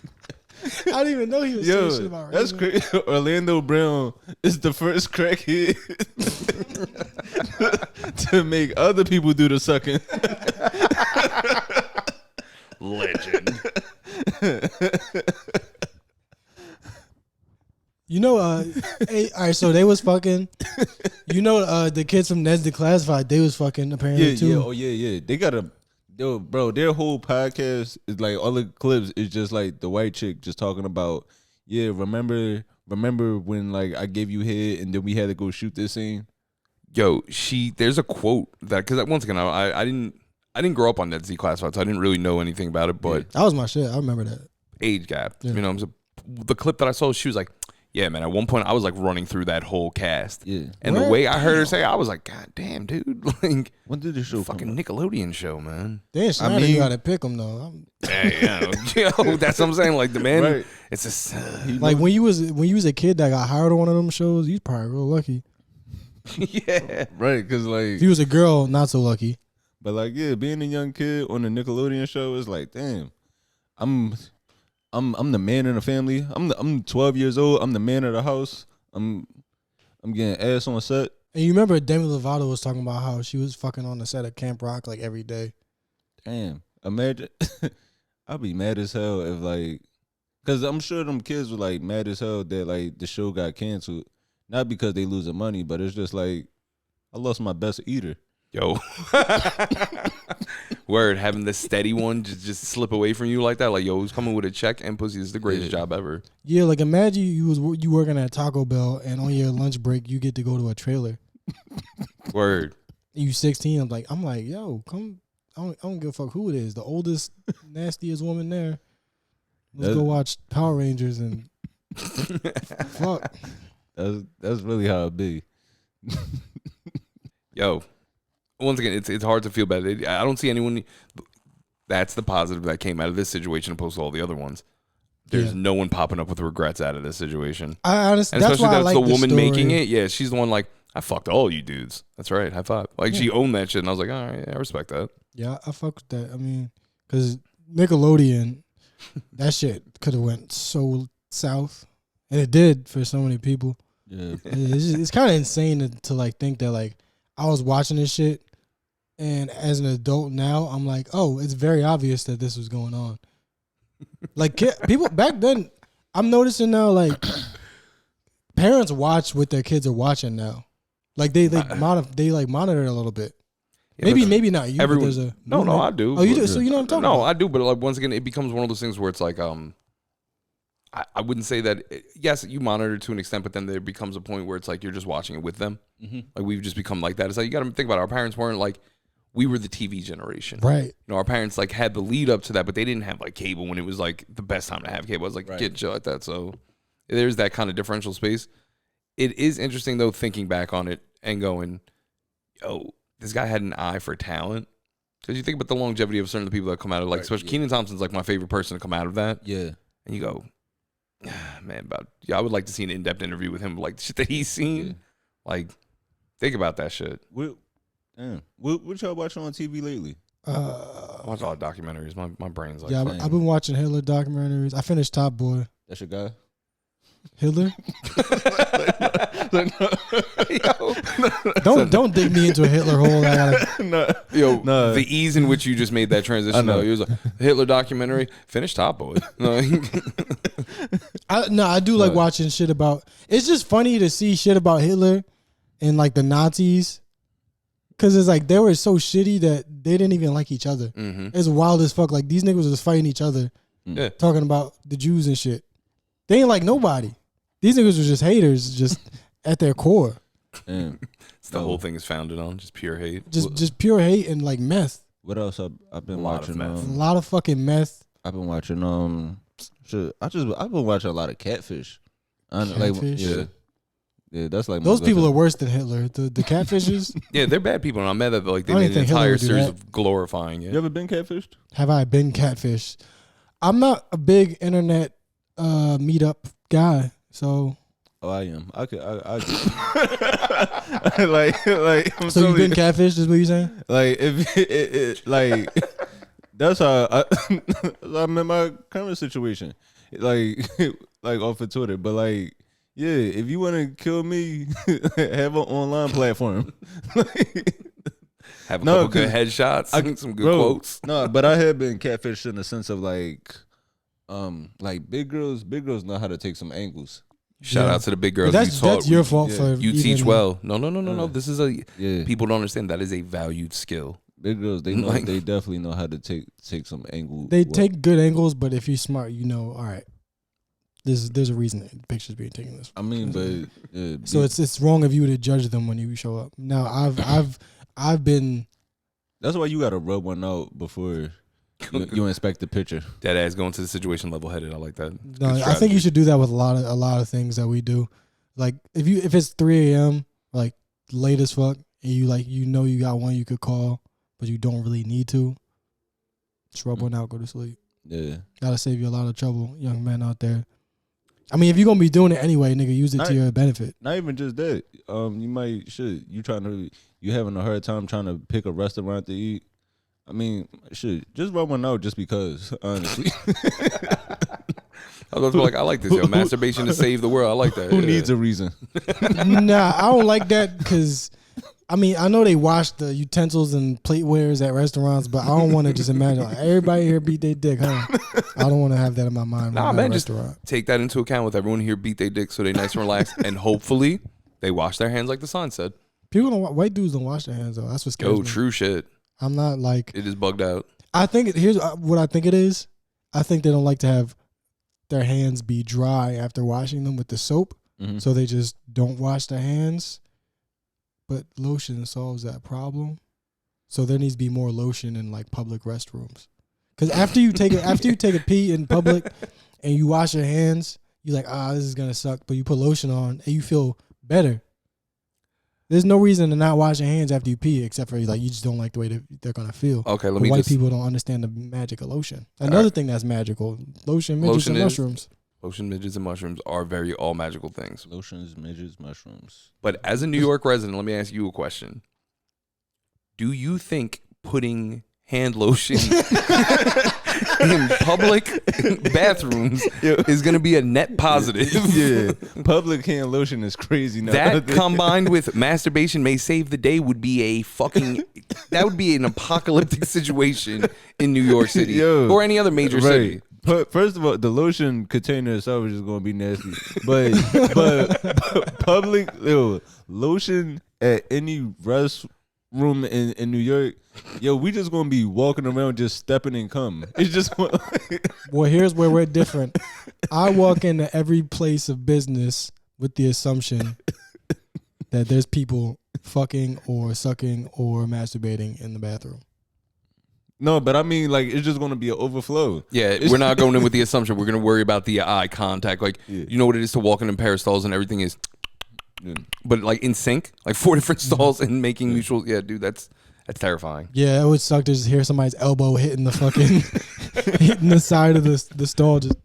I didn't even know he was saying shit about Raven. That's crazy. Orlando Brown is the first crackhead to make other people do the sucking. Legend. You know, hey, all right, so they was fucking. You know, the kids from Ned's Declassified, they was fucking apparently too. Yeah, oh yeah. They got their whole podcast is like all the clips is just like the white chick just talking about, yeah, remember when like I gave you head and then we had to go shoot this scene. Yo, there's a quote that because once again I didn't grow up on Ned's Declassified, so I didn't really know anything about it, but That was my shit. I remember that. age gap. Yeah. You know, the clip that I saw, she was like, yeah, man, at one point I was like running through that whole cast. Yeah. And the way I heard her say, I was like, God damn, dude. Like, When did the show fucking come out? Nickelodeon show, man. Dan Schneider, mean- you gotta pick them though. Yeah, yo, that's what I'm saying. Like the man, Right. it's just Like when you was a kid that got hired on one of them shows, you probably real lucky. yeah. Right, because like, If you was a girl, not so lucky. but like, yeah, being a young kid on a Nickelodeon show is like, damn, I'm the man in the family. I'm 12 years old. I'm the man of the house. I'm getting ass on set. And you remember Demi Lovato was talking about how she was fucking on the set of Camp Rock like every day. Damn, imagine. I'd be mad as hell if like, cause I'm sure them kids were like mad as hell that like the show got canceled, not because they losing money, but it's just like I lost my best eater. Yo. Word, having the steady one just slip away from you like that. Like, yo, who's coming with a check and pussy is the greatest job ever. Yeah, like imagine you working at Taco Bell and on your lunch break you get to go to a trailer. Word. You 16. I'm like, yo, come. I don't give a fuck who it is. The oldest, nastiest woman there. Let's go watch Power Rangers and fuck. That's really how it be. Yo, once again, it's hard to feel bad. I don't see anyone. That's the positive that came out of this situation opposed to all the other ones. There's no one popping up with regrets out of this situation. I honestly, And that's especially why I that's like the this woman story. making it. Yeah, she's the one like, I fucked all you dudes. That's right. High five. Like she owned that shit, and I was like, all right, I respect that. Yeah, I fuck with that. I mean, because Nickelodeon, that shit could have went so south, and it did for so many people. Yeah. It's kind of insane to like think that like I was watching this shit, and as an adult now, I'm like, oh, it's very obvious that this was going on. Like people back then, I'm noticing now like parents watch what their kids are watching now. Like they monitor it a little bit. Maybe not you. Everyone, but there's a no, I do. Oh, you but- do. So you know what I'm talking No, about. I do, but like once again, it becomes one of those things where it's like, I wouldn't say that. Yes, you monitor to an extent, but then there becomes a point where it's like you're just watching it with them. Like we've just become like that. It's like you got to think about it. Our parents weren't like we were the TV generation, Right. You know, our parents like had the lead up to that, but they didn't have like cable when it was like the best time to have cable. It was like get chill at that. So there's that kind of differential space. It is interesting though, thinking back on it and going, yo, this guy had an eye for talent. Because you think about the longevity of certain people that come out of especially Kenan Thompson's like my favorite person to come out of that. Yeah. And you go, man, I would like to see an in-depth interview with him, like the shit that he's seen. Yeah. Like, think about that shit. What y'all watching on TV lately? I watch all documentaries. My brain's like, Yeah, I've been watching Hitler documentaries. I finished Top Boy. That's your guy? Hitler. Don't dig me into a Hitler hole. The ease in which you just made that transition. Though, it was a Hitler documentary. Finish Top Boy. I do like watching shit about. It's just funny to see shit about Hitler and like the Nazis, because it's like they were so shitty that they didn't even like each other. It's wild as fuck. Like these niggas was fighting each other, talking about the Jews and shit. They ain't like nobody. These niggas was just haters, just at their core. It's the whole thing is founded on just pure hate. Just pure hate and like meth. What else I've been watching? A lot of fucking meth. I've been watching I've been watching a lot of Catfish. Catfish? Yeah, that's like those people are worse than Hitler. The catfishes. Yeah, they're bad people, and I'm mad that like they I don't made an think Hitler entire would do series that. of glorifying it. You ever been catfished? Have I been catfished? I'm not a big internet meetup guy, so. Oh, I am. I like. I'm So you've been you, catfished? Is what you saying? like if it like that's how I met my current situation, like off of Twitter. But like, yeah, if you want to kill me, have an online platform. Have a couple good headshots, some good quotes. No, but I have been catfished in the sense of like big girls know how to take some angles. Shout out to the big girls. But that's your fault for you even, teach well. No. This is people don't understand that is a valued skill. Big girls, they know they definitely know how to take some angle. They take good angles, but if you're smart, you know, all right, there's a reason that the picture's being taken this way. I mean, but so it's wrong of you to judge them when you show up. Now I've been. That's why you got to rub one out before you inspect the picture. That ass going to the situation level headed. I like that. No, I think you should do that with a lot of things that we do. Like if it's 3 a.m. like late as fuck, and you got one you could call, but you don't really need to. Just rub one out, go to sleep. Yeah, gotta save you a lot of trouble, young men out there. I mean, if you're gonna be doing it anyway, nigga, use it to your benefit. Not even just that. You having a hard time trying to pick a restaurant to eat. I mean, just rub one out just because, honestly. I was like, I like this, yo. Masturbation to save the world. I like that. Who needs a reason? Nah, I don't like that because, I mean, I know they wash the utensils and platewares at restaurants, but I don't want to just imagine like, everybody here beat their dick, huh? I don't want to have that in my mind. Nah, man, just take that into account with everyone here beat their dick so they nice and relaxed, and hopefully they wash their hands like the sign said. White dudes don't wash their hands though. That's what scares me. Oh, true shit. I'm not like it is bugged out. I think here's what I think it is. I think they don't like to have their hands be dry after washing them with the soap, so they just don't wash their hands. But lotion solves that problem. So there needs to be more lotion in like public restrooms. Because after you take a pee in public and you wash your hands, you're like, this is gonna suck. But you put lotion on and you feel better. There's no reason to not wash your hands after you pee, except for like you just don't like the way they're gonna feel. Okay, white people don't understand the magic of lotion. Another thing that's magical: lotion, midgets, and mushrooms. Lotion, midgets, and mushrooms are very all magical things. Lotions, midgets, mushrooms. But as a New York resident, let me ask you a question: do you think putting hand lotion in public bathrooms is going to be a net positive? Yeah, public hand lotion is crazy now. That combined with masturbation may save the day would be that would be an apocalyptic situation in New York City or any other major city. First of all, the lotion container itself is just going to be nasty. But public lotion at any room in New York, yo, we just gonna be walking around just stepping and cum. It's just Well, here's where we're different. I walk into every place of business with the assumption that there's people fucking or sucking or masturbating in the bathroom. no, but I mean, like, it's just gonna be an overflow. Yeah, we're not going in with the assumption we're going to worry about the eye contact. Like, you know what it is to walk in pair of stalls and everything is, but like in sync, like 4 different stalls and making mutual. Yeah, dude, that's terrifying. Yeah, it would suck to just hear somebody's elbow hitting the fucking hitting the side of the stall. Just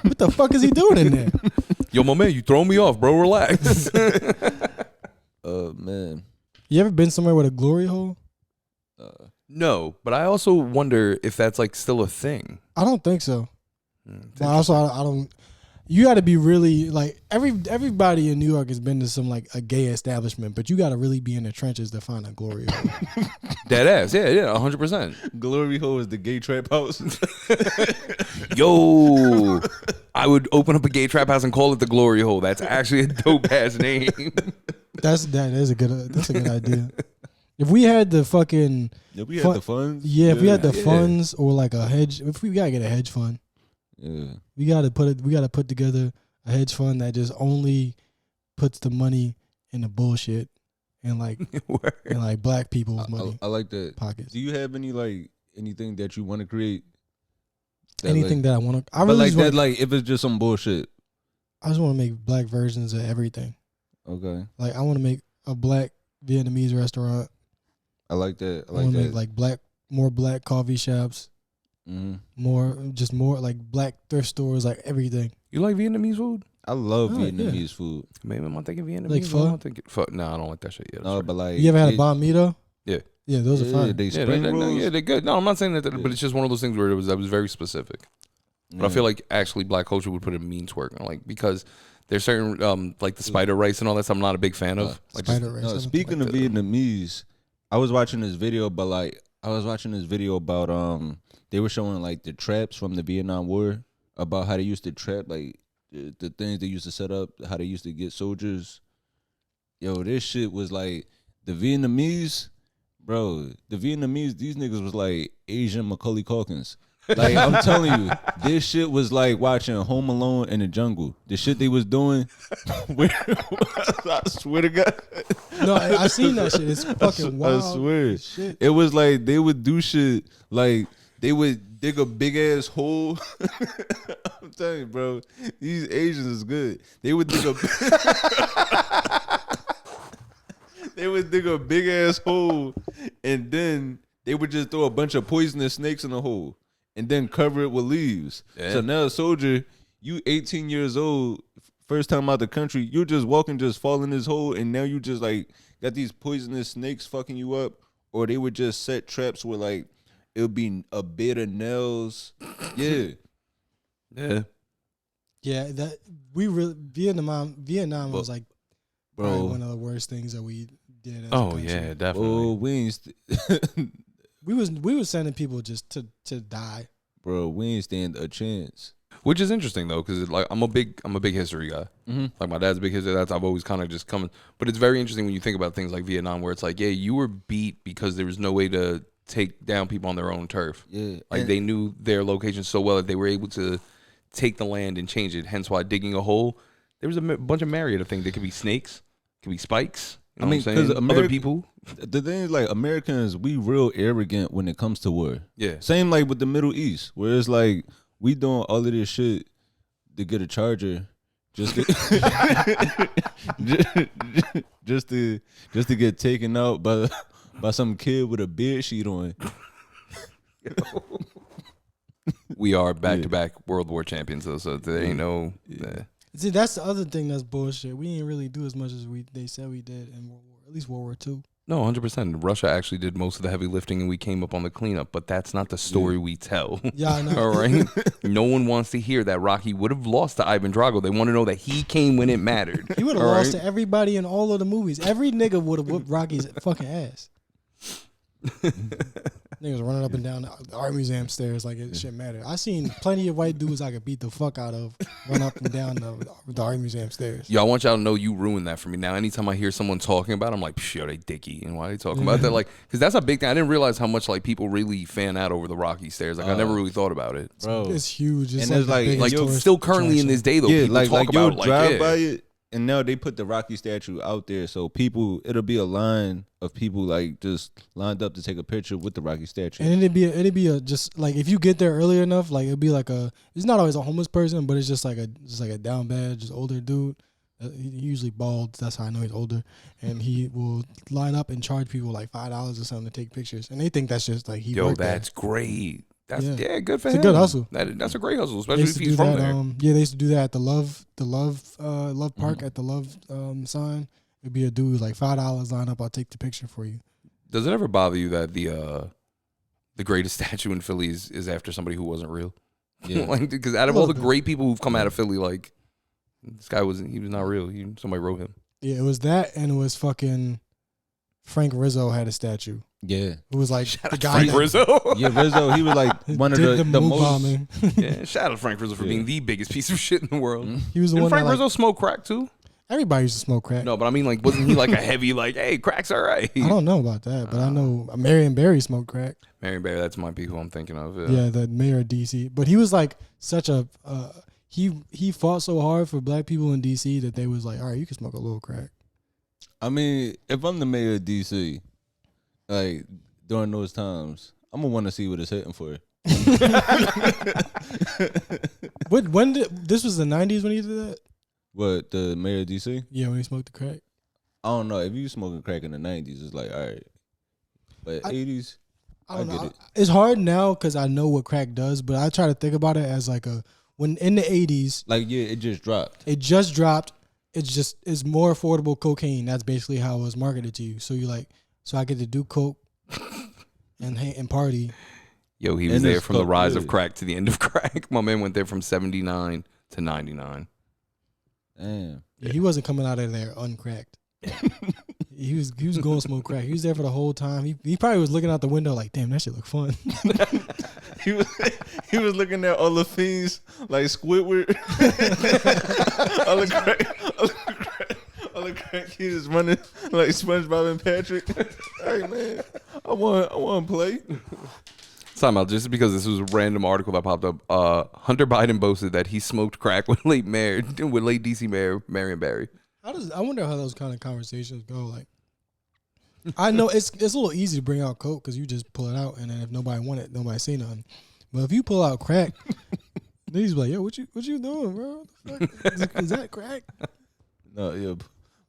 what the fuck is he doing in there? Yo, my man, you throwing me off, bro. Relax. Man. You ever been somewhere with a glory hole? No, but I also wonder if that's like still a thing. I don't think so. But also, I don't. You got to be really like everybody in New York has been to some like a gay establishment, but you got to really be in the trenches to find a glory hole. Dead ass. Yeah, 100%. Glory hole is the gay trap house. Yo, I would open up a gay trap house and call it the Glory Hole. That's actually a dope ass name. That's a good idea. If we had the fucking If we had the funds. yeah, if we had the funds or like a hedge, if we gotta get a hedge fund, we gotta put together a hedge fund that just only puts the money in the bullshit and like black people's money. I like that. Pockets. Do you have any like anything that you want to create? Anything that I want to. I but really like just that, wanna, like if it's just some bullshit. I just want to make black versions of everything. Okay. Like I want to make a black Vietnamese restaurant. I like that. I I like want to that. make like more black coffee shops. More like black thrift stores, like everything. You like Vietnamese food? I love Oh, Vietnamese food. Maybe I'm not thinking Vietnamese. Like pho? I'm thinking pho. No, I don't like that shit. Yeah, No, but like You ever had a banh mi though? Yeah. Yeah, those are fine. They yeah, spring rolls. they're good. No, I'm not saying that, but it's just one of those things where that was very specific. But I feel like actually black culture would put a mean twerk on, like, because there's certain like the spider rice and all that stuff I'm not a big fan of. Like Spider rice. I don't speaking like of Vietnamese, I was watching this video, about they were showing like the traps from the Vietnam War, about how they used to trap, like the things they used to set up, how they used to get soldiers. Yo, this shit was like the Vietnamese, bro. The Vietnamese, these niggas was like Asian Macaulay Culkins. Like I'm telling you, this shit was like watching Home Alone in the jungle. The shit they was doing, I swear to God. No, I seen that shit. It's fucking wild. I swear, Shit. it was like they would do shit like they would dig a big ass hole. I'm telling you, bro, these Asians is good. They would dig a big ass hole, and then they would just throw a bunch of poisonous snakes in the hole, and then cover it with leaves. Yeah. So now, a soldier, you 18 years old, first time out the country, you're just walking, just fall in this hole, and now you just like got these poisonous snakes fucking you up, or they would just set traps where like it would be a bit of nails. Yeah. yeah. Yeah, that we really Vietnam was like probably one of the worst things that we did. As a Oh country. yeah, definitely. Oh, we ain't we was sending people just to die. bro, we ain't stand a chance. Which is interesting though, because like I'm a big history guy. Like my dad's a big history. That's I've always kind of just come. But it's very interesting when you think about things like Vietnam, where it's like, yeah, you were beat because there was no way to take down people on their own turf. Yeah, like they knew their location so well that they were able to take the land and change it. Hence why digging a hole, there was a bunch of myriad of things. There could be snakes, could be spikes. You know what I'm saying? Other people. The thing is, like, Americans, we real arrogant when it comes to war. Yeah. Same like with the Middle East, where it's like we doing all of this shit to get a charger, just to, just to get taken out by some kid with a bed sheet on. We are back-to-back World War champions, though, so there ain't no... See, that's the other thing that's bullshit. We didn't really do as much as they said we did in World War, at least World War II. No, 100%. Russia actually did most of the heavy lifting, and we came up on the cleanup, but that's not the story we tell. Yeah, I know. All right? No one wants to hear that Rocky would have lost to Ivan Drago. They want to know that he came when it mattered. He would have lost to everybody in all of the movies. Every nigga would have whooped Rocky's fucking ass. Niggas running up and down the art museum stairs like it shouldn't matter. I seen plenty of white dudes I could beat the fuck out of run up and down the art museum stairs. Yo, I want y'all to know you ruined that for me. Now, anytime I hear someone talking about it, I'm like, psh, yo, they dicky. And why are they talking about that? Like, because that's a big thing. I didn't realize how much like people really fan out over the Rocky stairs. Like, I never really thought about it. Bro. It's huge. It's And like, it's like the biggest Still tourist currently in this attraction. day, though, Yeah, people like talk you'll about drive by it, and now they put the Rocky statue out there, so people, it'll be a line of people like just lined up to take a picture with the Rocky statue. And it'd be a just like if you get there early enough, like it'd be like it's not always a homeless person, but it's just like a down bad, just older dude. He usually bald. That's how I know he's older. And he will line up and charge people like $5 or something to take pictures, and they think that's just like he. Yo, worked that's there. Great. That's good for It's him. a good hustle. That's a great hustle, They especially used if to he's do from that. there. They used to do that at the Love Park at the Love sign. It'd be a dude like $5 line up. I'll take the picture for you. Does it ever bother you that the greatest statue in Philly is after somebody who wasn't real? Yeah. Like, because out of all the great people who've come out of Philly, like this guy was not real. Somebody wrote him. Yeah, it was that, and it was fucking Frank Rizzo had a statue. Yeah. It was like the guy Frank that Rizzo. Yeah, Rizzo, he was like one of did the moon most. bombing. Yeah, shout out to Frank Rizzo for being the biggest piece of shit in the world. He was the Didn't one Frank that Rizzo smoke crack too? everybody used to smoke crack. No, but I mean, like, wasn't he like a heavy, like, hey, crack's all right? I don't know about that, but I know Marion Barry smoked crack. Marion Barry, that's might be who I'm thinking of. Yeah, the mayor of DC. But he was like such a he fought so hard for black people in DC that they was like, all right, you can smoke a little crack. I mean, if I'm the mayor of DC, like during those times, I'm gonna want to see what it's hitting for. When did this was the 90s when he did that? What, the mayor of DC? Yeah, when he smoked the crack. I don't know. If you smoking crack in the 90s, it's like all right, but 80s, I don't I get know. it. It's hard now because I know what crack does, but I try to think about it as like when in the 80s, like yeah, it just dropped. it just dropped. It's more affordable cocaine. That's basically how it was marketed to you. So you like, so I get to do coke and party. Yo, he was And there it's from the rise good. of crack to the end of crack. My man went there from 79 to 99. Damn. Yeah, he wasn't coming out of there uncracked. he was going to smoke crack. He was there for the whole time. He probably was looking out the window like, damn, that shit look fun. He was looking at all the fiends like Squidward. all the crack kids running like SpongeBob and Patrick. Hey man, I want to play. Time out, just because this was a random article that popped up. Hunter Biden boasted that he smoked crack with late DC Mayor Marion Barry. I wonder how those kind of conversations go. Like, I know it's a little easy to bring out coke because you just pull it out, and then if nobody want it, nobody say nothing. But if you pull out crack, then he's like, "Yo, what you doing, bro? What the fuck? Is that crack?" No, yeah,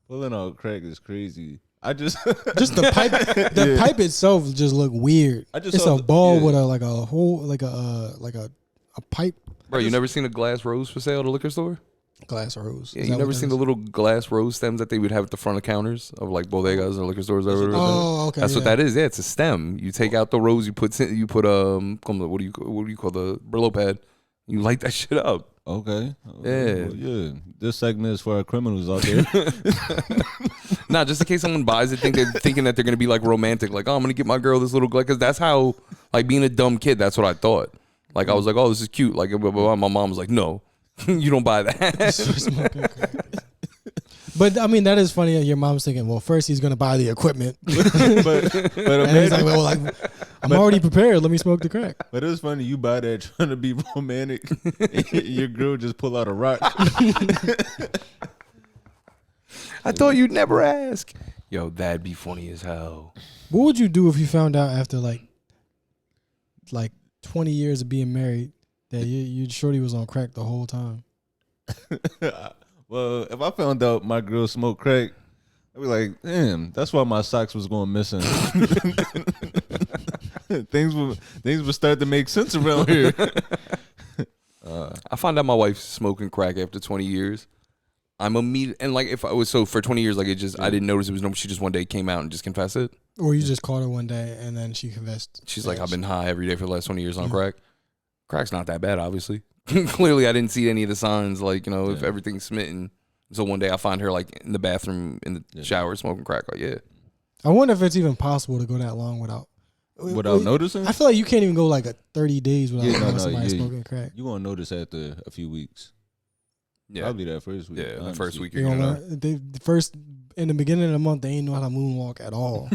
pulling out crack is crazy. I just the pipe. The pipe itself just look weird. It's a ball with a hole, like a pipe. Bro, you never seen a glass rose for sale at a liquor store? Glass rose. Yeah, you never seen the little glass rose stems that they would have at the front of counters of like bodegas or liquor stores? Oh, okay. That's what that is. Yeah, it's a stem. You take out the rose, you put what do you call the Brillo pad? You light that shit up. okay. Yeah. Well, yeah. This segment is for our criminals out there. Nah, just in case someone buys it, thinking that they're gonna be like romantic, like, oh, I'm gonna get my girl this little glass, because that's how, like, being a dumb kid, that's what I thought. Like, I was like, oh, this is cute. Like, blah, blah, blah. My mom was like, no, you don't buy that. But I mean, that is funny. Your mom's thinking, well, first he's gonna buy the equipment, but and he's like, well, I'm already prepared. Let me smoke the crack. But it's funny, you buy that trying to be romantic. Your girl just pull out a rock. I thought you'd never ask. Yo, that'd be funny as hell. What would you do if you found out after like 20 years of being married that your shorty was on crack the whole time? Well, if I found out my girl smoked crack, I'd be like, damn, that's why my socks was going missing. Things would start to make sense around here. I found out my wife's smoking crack after 20 years. I'm immediate, and like if I was for 20 years, like I didn't notice it was no. She just one day came out and just confessed it. Or you just caught her one day and then she confessed. She's like, I've been high every day for the last 20 years on crack. Crack's not that bad, obviously. Clearly, I didn't see any of the signs, like, if everything's smitten. So one day I find her like in the bathroom in the shower smoking crack. Like, yeah. I wonder if it's even possible to go that long without. Without noticing? I feel like you can't even go like 30 days without Yeah, knowing somebody smoking crack. You gonna notice after a few weeks. Yeah. Probably that first week. Yeah, the first week You're you're gonna gonna know. learn. The first in the beginning of the month, they ain't know how to moonwalk at all.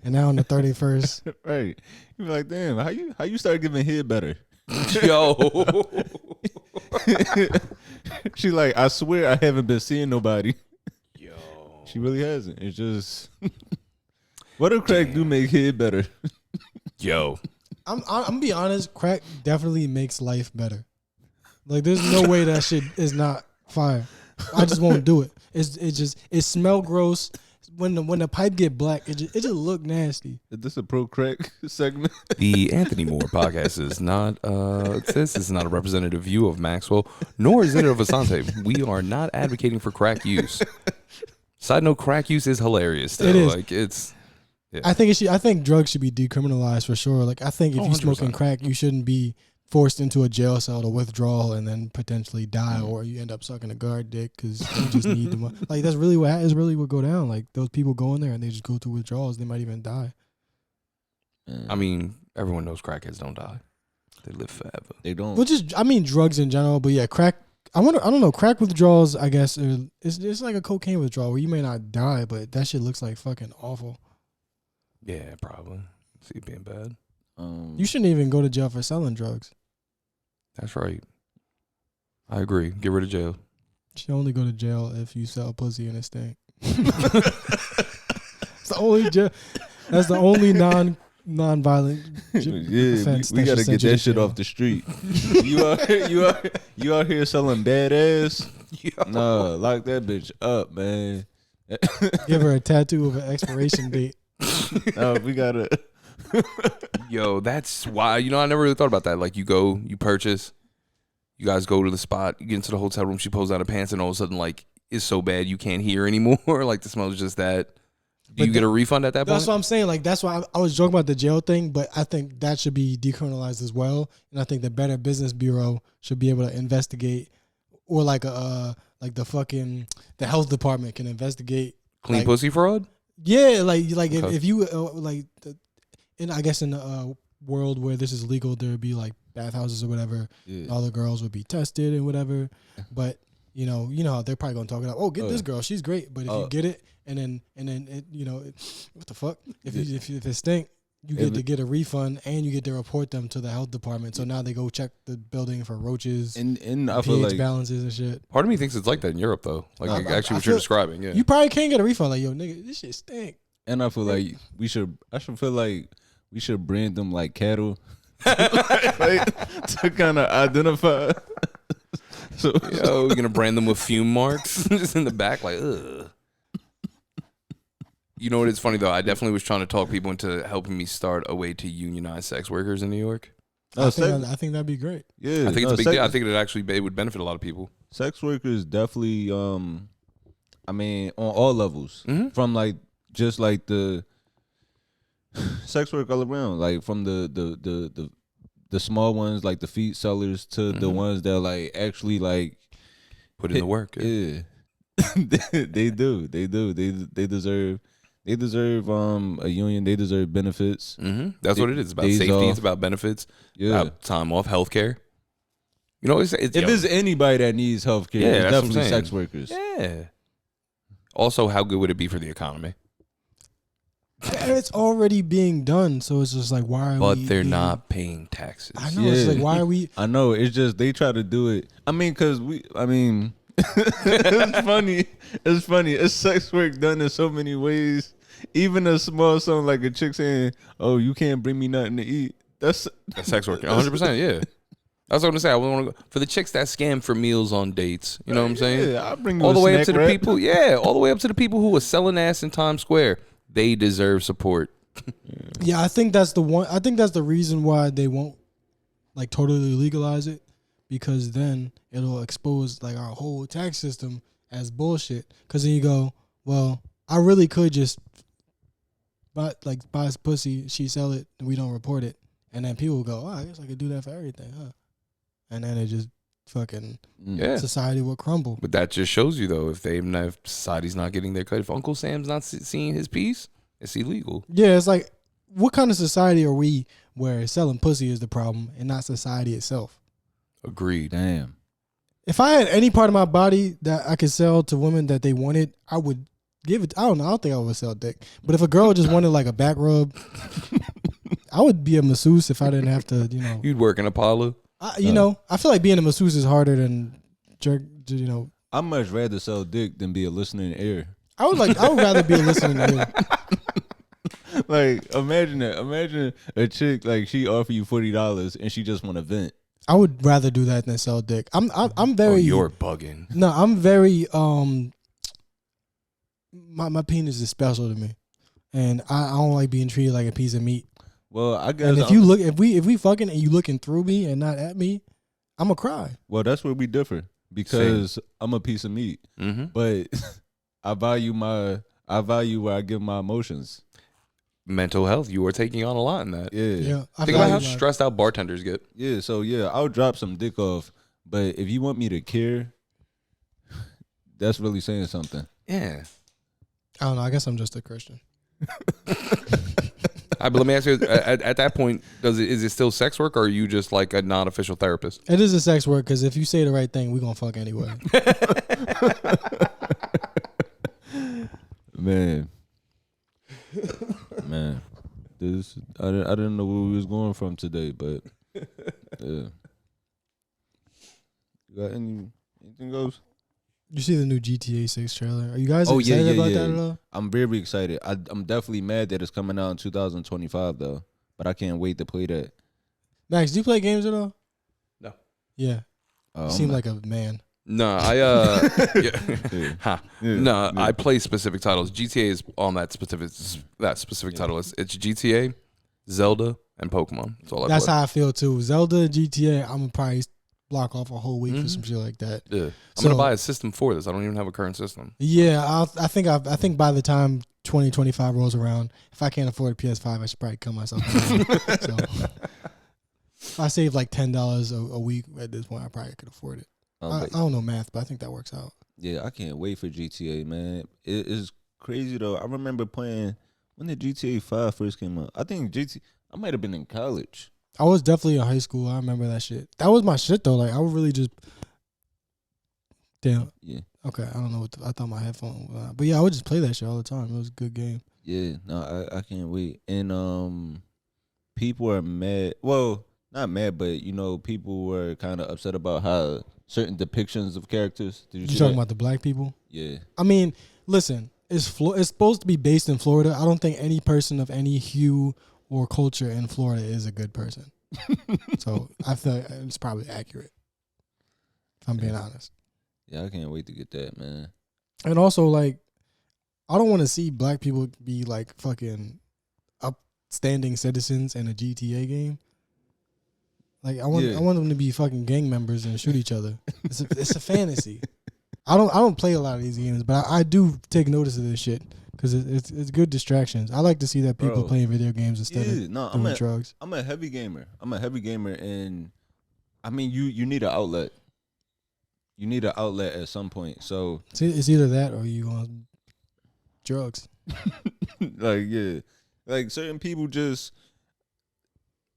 And now on the 31st, Right. You be like, damn, how you start giving head better? Yo. She like, I swear I haven't been seeing nobody. Yo. She really hasn't. It's just what if crack do make head better? Yo. I'm gonna be honest. Crack definitely makes life better. Like, there's no way that shit is not fire. I just won't do it. It smell gross. When the pipe get black, it just look nasty. Is this a pro crack segment? The Anthony Moore podcast is not this is not a representative view of Maxwell, nor is it of Asante. We are not advocating for crack use. Side note, crack use is hilarious though. It is. Like it's yeah. I think drugs should be decriminalized for sure. Like, I think if you 100%. smoking crack, you shouldn't be forced into a jail cell to withdrawal and then potentially die, or you end up sucking a guard dick because you just need the money. Like, that's really what go down. Like, those people go in there and they just go through withdrawals. They might even die. I mean, everyone knows crackheads don't die. They live forever. They don't. Which is, I mean, drugs in general, but yeah, crack. I don't know. Crack withdrawals, I guess, it's like a cocaine withdrawal where you may not die, but that shit looks like fucking awful. Yeah, probably. See it being bad. You shouldn't even go to jail for selling drugs. That's right. I agree. Get rid of jail. You should only go to jail if you sell pussy and it stink. That's the only non-violent offense. we gotta get you to that shit jail. off the street. you out here selling badass? No, lock that bitch up, man. Give her a tattoo of an expiration date. No, we gotta. Yo, that's why, I never really thought about that. Like, you go, you purchase, you guys go to the spot, you get into the hotel room, she pulls out her pants, and all of a sudden, like, it's so bad you can't hear anymore. Like, the smell's just that. Do you get a refund at that point? That's what I'm saying. Like, that's why I was joking about the jail thing, but I think that should be decriminalized as well. And I think the Better Business Bureau should be able to investigate, or like the health department can investigate Clean like, pussy fraud? Yeah, like Okay. if you I guess in a world where this is legal, there would be like bathhouses or whatever. Yeah. All the girls would be tested and whatever. But you know how they're probably gonna talk it up. Oh, get this girl, she's great. But if you get it and then it, what the fuck? If it stink, you get to get a refund and you get to report them to the health department. So now they go check the building for roaches And I feel pH like balances and shit. Part of me thinks it's like that in Europe, though. Like, I actually what feel- you're describing, yeah. You probably can't get a refund. Like, yo, nigga, this shit stink. And I feel like we should brand them like cattle, like, to kind of identify. So Yo, we're going to brand them with fume marks just in the back, like, ugh. You know what? It's funny, though. I definitely was trying to talk people into helping me start a way to unionize sex workers in New York. I think that'd be great. yeah, I think it's a big deal. I think it would benefit a lot of people. sex workers definitely. I mean, on all levels, from like just like the sex work all around, like from the small ones, like the feet sellers, to the ones that like actually like Put in the work. Yeah, they do. They deserve a union. They deserve benefits. That's what it is. It's about Days safety. off. It's about benefits. Yeah. About time off, healthcare. It's If there's anybody that needs healthcare, Yeah, it's that's what I'm definitely saying. sex workers. yeah. Also, how good would it be for the economy? And it's already being done, so it's just like, why are we? But they're being- not paying taxes. I know. It's Yeah. like, why are we? I know. It's just they try to do it. I mean, it's funny. It's funny. It's sex work done in so many ways. Even a small something like a chick saying, "Oh, you can't bring me nothing to eat." That's That's sex work. 100%. Yeah. That's what I'm gonna say. I want to go for the chicks that scam for meals on dates. You know what I'm saying? Yeah, I bring you all a the way up snack to the wrap. people. Yeah, all the way up to the people who are selling ass in Times Square. They deserve support. Yeah, I think that's the one. I think that's the reason why they won't like totally legalize it, because then it'll expose like our whole tax system as bullshit. Because then you go, well, I really could just buy his pussy, she sell it, and we don't report it, and then people go, oh, I guess I could do that for everything, huh? And then it just fucking Yeah. society will crumble. But that just shows you, though, if society's not getting their cut, if Uncle Sam's not seeing his piece, it's illegal. Yeah, it's like what kind of society are we where selling pussy is the problem and not society itself? Agreed. Damn. If I had any part of my body that I could sell to women that they wanted, I would give it. I don't know. I don't think I would sell dick. But if a girl just wanted like a back rub, I would be a masseuse if I didn't have to, You'd work in Apollo. I feel like being a masseuse is harder than I'd much rather sell dick than be a listening ear. I would rather be a listening ear. Like, imagine that. Imagine a chick, like, she offer you $40 and she just want to vent. I would rather do that than sell dick. I'm very. Oh, you're bugging. No, I'm very. My penis is special to me, and I don't like being treated like a piece of meat. Well, I guess. And if we fucking and you looking through me and not at me, I'ma cry. Well, that's where we differ because I'm a piece of meat, but I value where I give my emotions. Mental health. You are taking on a lot in that. Yeah. Think about how stressed out bartenders get. Yeah. So I'll drop some dick off, but if you want me to care, that's really saying something. Yeah. I don't know. I guess I'm just a Christian. But let me ask you: at that point, is it still sex work, or are you just like a non-official therapist? It is a sex work because if you say the right thing, we gonna fuck anyway. Man, this I didn't know where we was going from today, but yeah. You got anything else? You see the new GTA 6 trailer? Are you guys excited about that at all? I'm very excited. I'm definitely mad that it's coming out in 2025 though, but I can't wait to play that. Max, do you play games at all? No. Yeah. You seem like a man. No, I play specific titles. GTA is on that specific title list. It's GTA, Zelda, and Pokemon. That's all I play. That's how I feel too. Zelda, GTA, I'm gonna probably block off a whole week for some shit like that. Yeah. I'm gonna buy a system for this. I don't even have a current system. Yeah, I think by the time 2025 rolls around, if I can't afford a PS5, I should probably cut myself down. So if I save like $10 a week at this point, I probably could afford it. I don't know math, but I think that works out. Yeah, I can't wait for GTA, man. It is crazy though. I remember playing when the GTA 5 first came out. I think I might have been in college. I was definitely in high school. I remember that shit. That was my shit though. Like I would really just damn. Yeah. Okay, I don't know what I thought my headphone was on. But yeah, I would just play that shit all the time. It was a good game. Yeah, no, I can't wait. And people are mad. Well, not mad, but people were kind of upset about how certain depictions of characters. Did you see talking that? about the black people? Yeah. I mean, listen, it's supposed to be based in Florida. I don't think any person of any hue or culture in Florida is a good person. So I feel like it's probably accurate, if I'm being honest. Yeah, I can't wait to get that, man. And also, like, I don't want to see black people be like fucking upstanding citizens in a GTA game. Like, I want them to be fucking gang members and shoot each other. It's a fantasy. I don't play a lot of these games, but I do take notice of this shit because it's good distractions. I like to see that people playing video games instead of doing drugs. I'm a heavy gamer. And I mean, you need an outlet. You need an outlet at some point. So it's either that or you on drugs. like certain people just.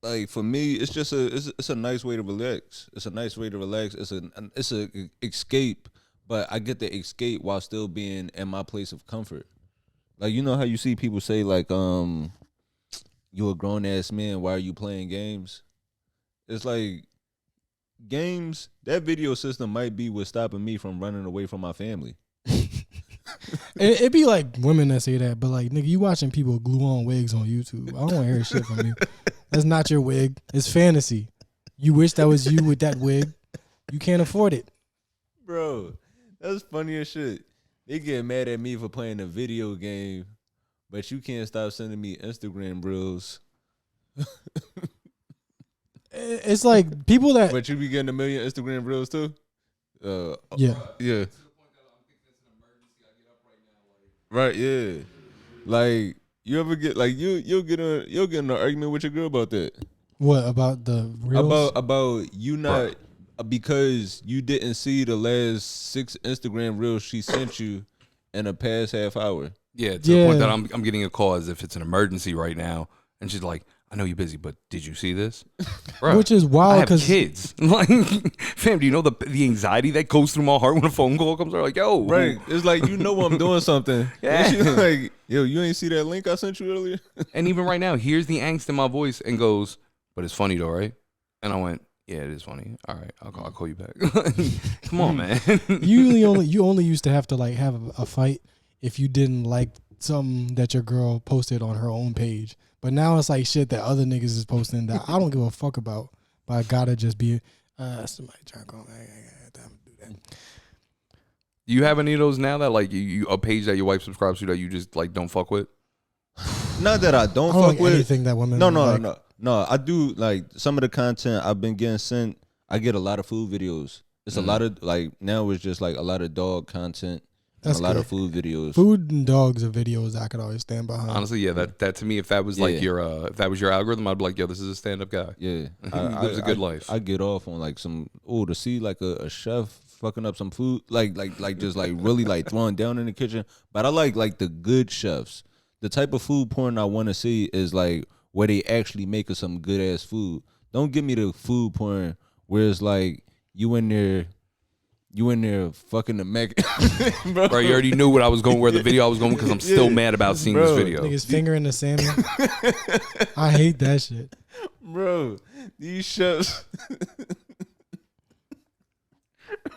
Like for me, it's just it's a nice way to relax. It's a nice way to relax. It's a escape, but I get to escape while still being in my place of comfort. Like how you see people say like you a grown ass man, why are you playing games? It's like games, that video system might be what's stopping me from running away from my family. It'd be like women that say that, but like nigga, you watching people glue on wigs on YouTube. I don't want to hear shit from you. That's not your wig. It's fantasy. You wish that was you with that wig. You can't afford it. Bro, that's funny as shit. They get mad at me for playing a video game, but you can't stop sending me Instagram reels. It's like people that... But you be getting 1 million Instagram reels too? Yeah. Yeah. Right, yeah. Like... You ever get like you'll get in an argument with your girl about that? What about the reels? About you not because you didn't see the last 6 Instagram reels she sent you in the past half hour. Yeah, to the point that I'm getting a call as if it's an emergency right now, And she's like, I know you're busy, but did you see this? Bruh, Which is I wild have because kids. Like, fam, do you know the anxiety that goes through my heart when a phone call comes? They're like, yo, Right. It's like, you know I'm doing something. Yeah. And she's like, yo, you ain't see that link I sent you earlier? And even right now, here's the angst in my voice and goes, but it's funny though, right? And I went, yeah, it is funny. All right, I'll call you back. Come on, man. you only used to have to like have a fight if you didn't like something that your girl posted on her own page. But now it's like shit that other niggas is posting that I don't give a fuck about. But I gotta just be somebody trying to call me. I got time to do that. Do you have any of those now that like you a page that your wife subscribes to that you just like don't fuck with? Not that I don't I don't fuck like with. anything that women No. I do like some of the content I've been getting sent. I get a lot of food videos. It's a lot of like now it's just like a lot of dog content. That's a lot good. of food videos. Food and dogs are videos I could always stand behind. Honestly, yeah, that to me, if that was like your if that was your algorithm, I'd be like, yo, this is a stand up guy. Yeah, He lives a good life. I get off on like some to see like a chef fucking up some food, like just like really like throwing down in the kitchen. But I like the good chefs. The type of food porn I want to see is like where they actually make us some good ass food. Don't give me the food porn where it's like you in there fucking the Mac. Bro, you already knew what I was going, where the video I was going, because I'm still mad about seeing this video. Niggas fingering the salmon. I hate that shit. Bro, these chefs.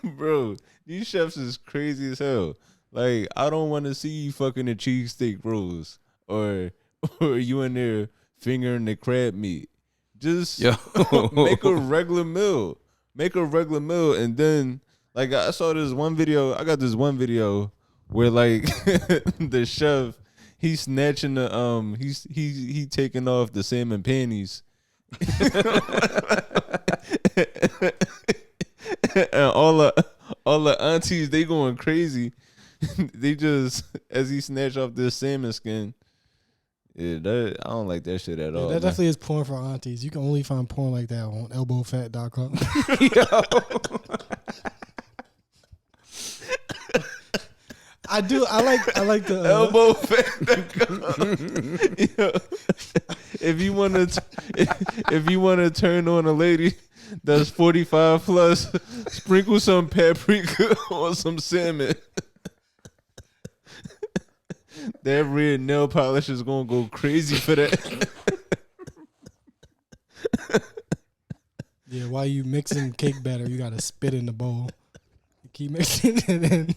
Bro, these chefs is crazy as hell. Like, I don't want to see you fucking the cheesesteak rolls or you in there fingering the crab meat. Just make a regular meal. Make a regular meal, and then like I saw this one video. I got this one video where like the chef he's snatching the he taking off the salmon panties. And all the aunties, they going crazy. They just as he snatch off this salmon skin. Yeah, I don't like that shit at all. That definitely is porn for aunties. You can only find porn like that on elbowfat.com. I do. I like the elbowfat.com. If you wanna turn on a lady that's 45 plus, sprinkle some paprika on some salmon. That red nail polish is gonna go crazy for that. Yeah, while you mixing cake batter, you gotta spit in the bowl. You keep mixing it in.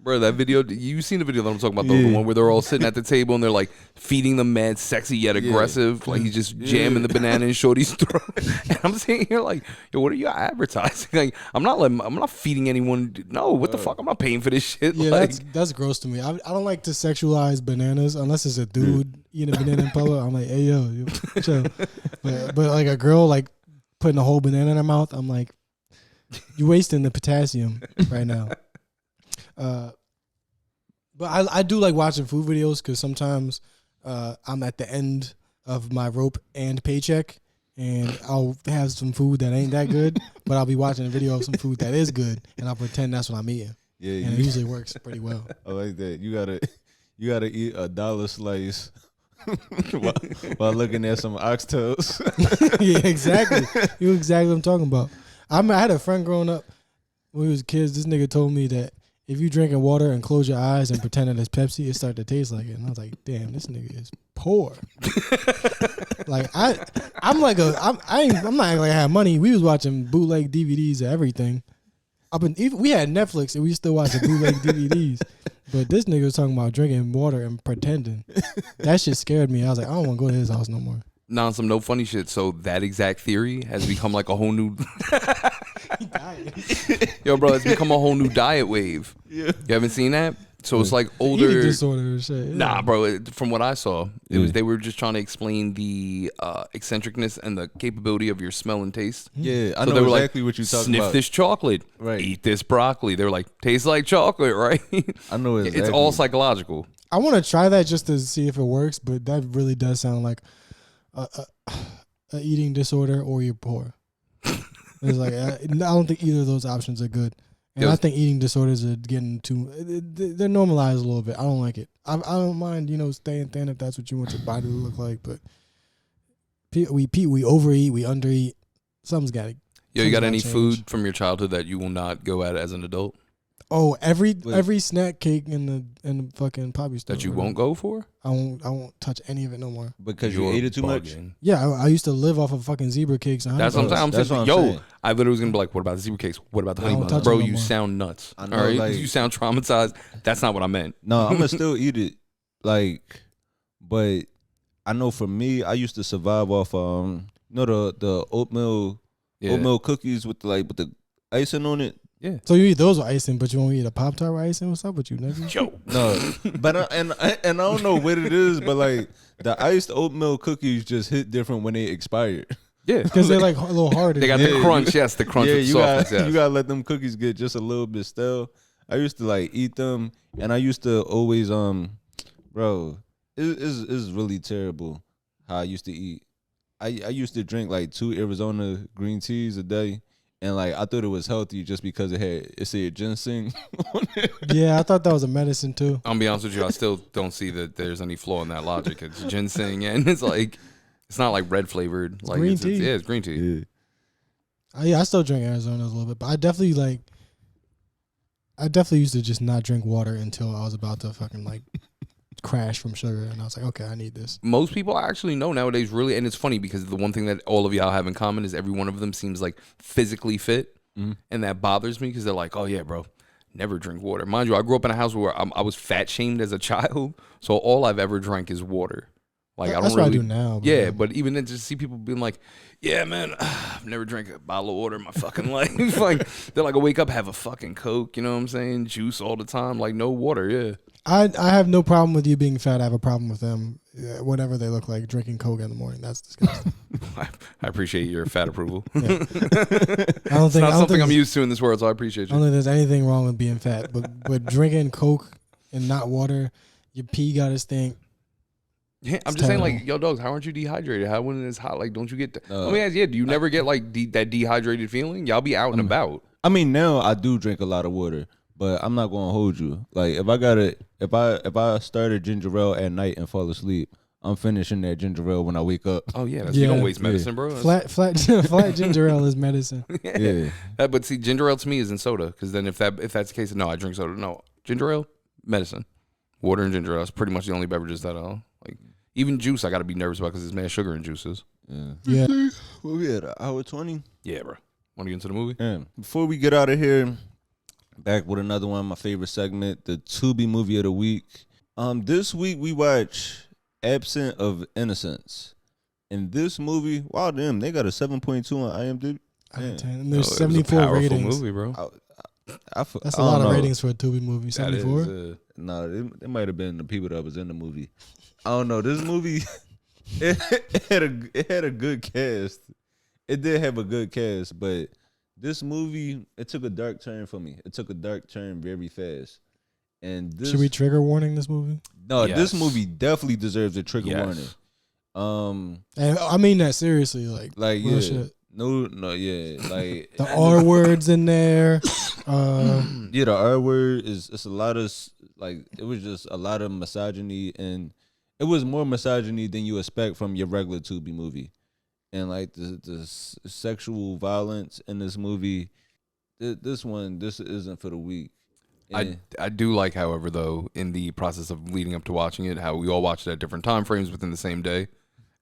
Bro, that video, you seen the video that I'm talking about, the one where they're all sitting at the table and they're like feeding them mad sexy yet aggressive. Like he's just jamming the banana in Shorty's throat. And I'm sitting here like, yo, what are you advertising? Like, I'm not feeding anyone. No, what the fuck? I'm not paying for this shit. Yeah, like, that's gross to me. I don't like to sexualize bananas unless it's a dude eating a banana in public. I'm like, hey, yo, chill. But like a girl like putting a whole banana in her mouth, I'm like, you're wasting the potassium right now. But I do like watching food videos because sometimes I'm at the end of my rope and paycheck and I'll have some food that ain't that good, but I'll be watching a video of some food that is good and I'll pretend that's what I'm eating. Yeah, and it usually works pretty well. I like that. You gotta eat $1 slice while looking at some oxtails. Yeah, exactly. You know exactly what I'm talking about. I had a friend growing up when we was kids. This nigga told me that if you drinking water and close your eyes and pretend that it's Pepsi, it start to taste like it. And I was like, damn, this nigga is poor. Like I'm not acting like I have money. We was watching bootleg DVDs of everything. We had Netflix and we still watching bootleg DVDs. But this nigga was talking about drinking water and pretending. That shit scared me. I was like, I don't want to go to his house no more. Nah, some no funny shit. So that exact theory has become like a whole new. Yo, bro, it's become a whole new diet wave. Yeah. You haven't seen that? So it's like older eating disorder and shit. Yeah. Nah, bro. From what I saw, it was they were just trying to explain the eccentricness and the capability of your smell and taste. Yeah, I so know they were exactly like, what you're talking sniff about. this chocolate, Right? Eat this broccoli. They were like, tastes like chocolate, right? I know exactly. It's all psychological. I want to try that just to see if it works, but that really does sound like a eating disorder or you're poor. It's like I don't think either of those options are good. And I think eating disorders are getting they're normalized a little bit. I don't like it. I don't mind, staying thin if that's what you want your body to look like. But we overeat, we undereat. Something's got to. Yo, you got any food from your childhood that you will not go at as an adult? Oh, every snack cake in the fucking poppy store That you won't go for? I won't touch any of it no more. Because you ate it too much? Yeah, I used to live off of fucking zebra cakes. And That's what I'm saying. Saying. I literally was gonna be like, "What about the zebra cakes? What about the honey buns?" touch Bro, them no you more. sound nuts. I know, all right, like- you sound traumatized. That's not what I meant. No, I'm gonna still eat it. But I know for me, I used to survive off the oatmeal cookies with the icing on it. Yeah. So you eat those with icing, but you won't eat a Pop-Tart with icing? What's up with you, nigga? Yo, No, but I don't know what it is, but like the iced oatmeal cookies just hit different when they expired. yeah, Because they're like a little harder. they got the crunch. Yes, the crunch with you softness. gotta, Yes. you gotta let them cookies get just a little bit stale. I used to like eat them, and I used to always bro, it's really terrible how I used to eat. I used to drink like 2 Arizona green teas a day. And like I thought it was healthy just because it said ginseng on it. Yeah, I thought that was a medicine too. I'll be honest with you. I still don't see that there's any flaw in that logic. It's ginseng, and it's not like red flavored. Like green tea. Yeah, it's green tea. Yeah. I still drink Arizona a little bit, but I definitely used to just not drink water until I was about to fucking like crash from sugar, and I was like, okay, I need this. Most people I actually know nowadays really, and it's funny because the one thing that all of y'all have in common is every one of them seems like physically fit, and that bothers me because they're like, oh yeah, bro, never drink water. Mind you, I grew up in a house where I was fat shamed as a child, so all I've ever drank is water. Like I don't That's really, what I do now. yeah, but even then, just see people being like, yeah, man, I've never drank a bottle of water in my fucking life. Like they're like, I wake up, have a fucking Coke, you know what I'm saying? Juice all the time, like no water, yeah. I have no problem with you being fat. I have a problem with them, whatever they look like, drinking Coke in the morning. That's disgusting. I appreciate your fat approval. I don't It's think not something I'm there's- used to in this world, so I appreciate I don't you. think there's anything wrong with being fat, but drinking Coke and not water, your pee gotta stink. Yeah, I'm It's just saying, terrible. like, yo, dogs, how aren't you dehydrated? How when it's hot, like, don't you get? No. Let me ask you, do you never get like that dehydrated feeling? Y'all be out and about. I mean, now I do drink a lot of water, but I'm not gonna hold you. Like if I start a ginger ale at night and fall asleep, I'm finishing that ginger ale when I wake up. Oh yeah, you don't Yeah. waste medicine, bro. Flat ginger ale is medicine. Yeah. But see, ginger ale to me is in soda, because then if that's the case, no, I drink soda. No, ginger ale, medicine, water and ginger ale is pretty much the only beverages that I'll like. Even juice, I got to be nervous about because there's mad sugar in juices. Yeah. Well, we at an hour 20. Yeah, bro. Want to get into the movie? Yeah. Before we get out of here, back with another one of my favorite segment, the Tubi movie of the week. This week we watch Absent of Innocence. And this movie, wow, damn, they got a 7.2 on IMDb. And there's Oh, it was a 74 powerful ratings. movie, bro. That's a lot of ratings for a Tubi movie. That 74. is, No, it might have been the people that was in the movie. I don't know. This movie, it had a good cast. It did have a good cast, but this movie, it took a dark turn for me. It took a dark turn very fast. And this, Should we trigger warning this movie? No, Yes. this movie definitely deserves a trigger Yes. warning. And I mean that seriously. Like real Yeah, shit. no, yeah, like The R words in there. yeah, the R word it's a lot of it was just a lot of misogyny, and it was more misogyny than you expect from your regular Tubi movie, and like the sexual violence in this movie, this isn't for the weak. I do like, however, though, in the process of leading up to watching it, how we all watched it at different time frames within the same day,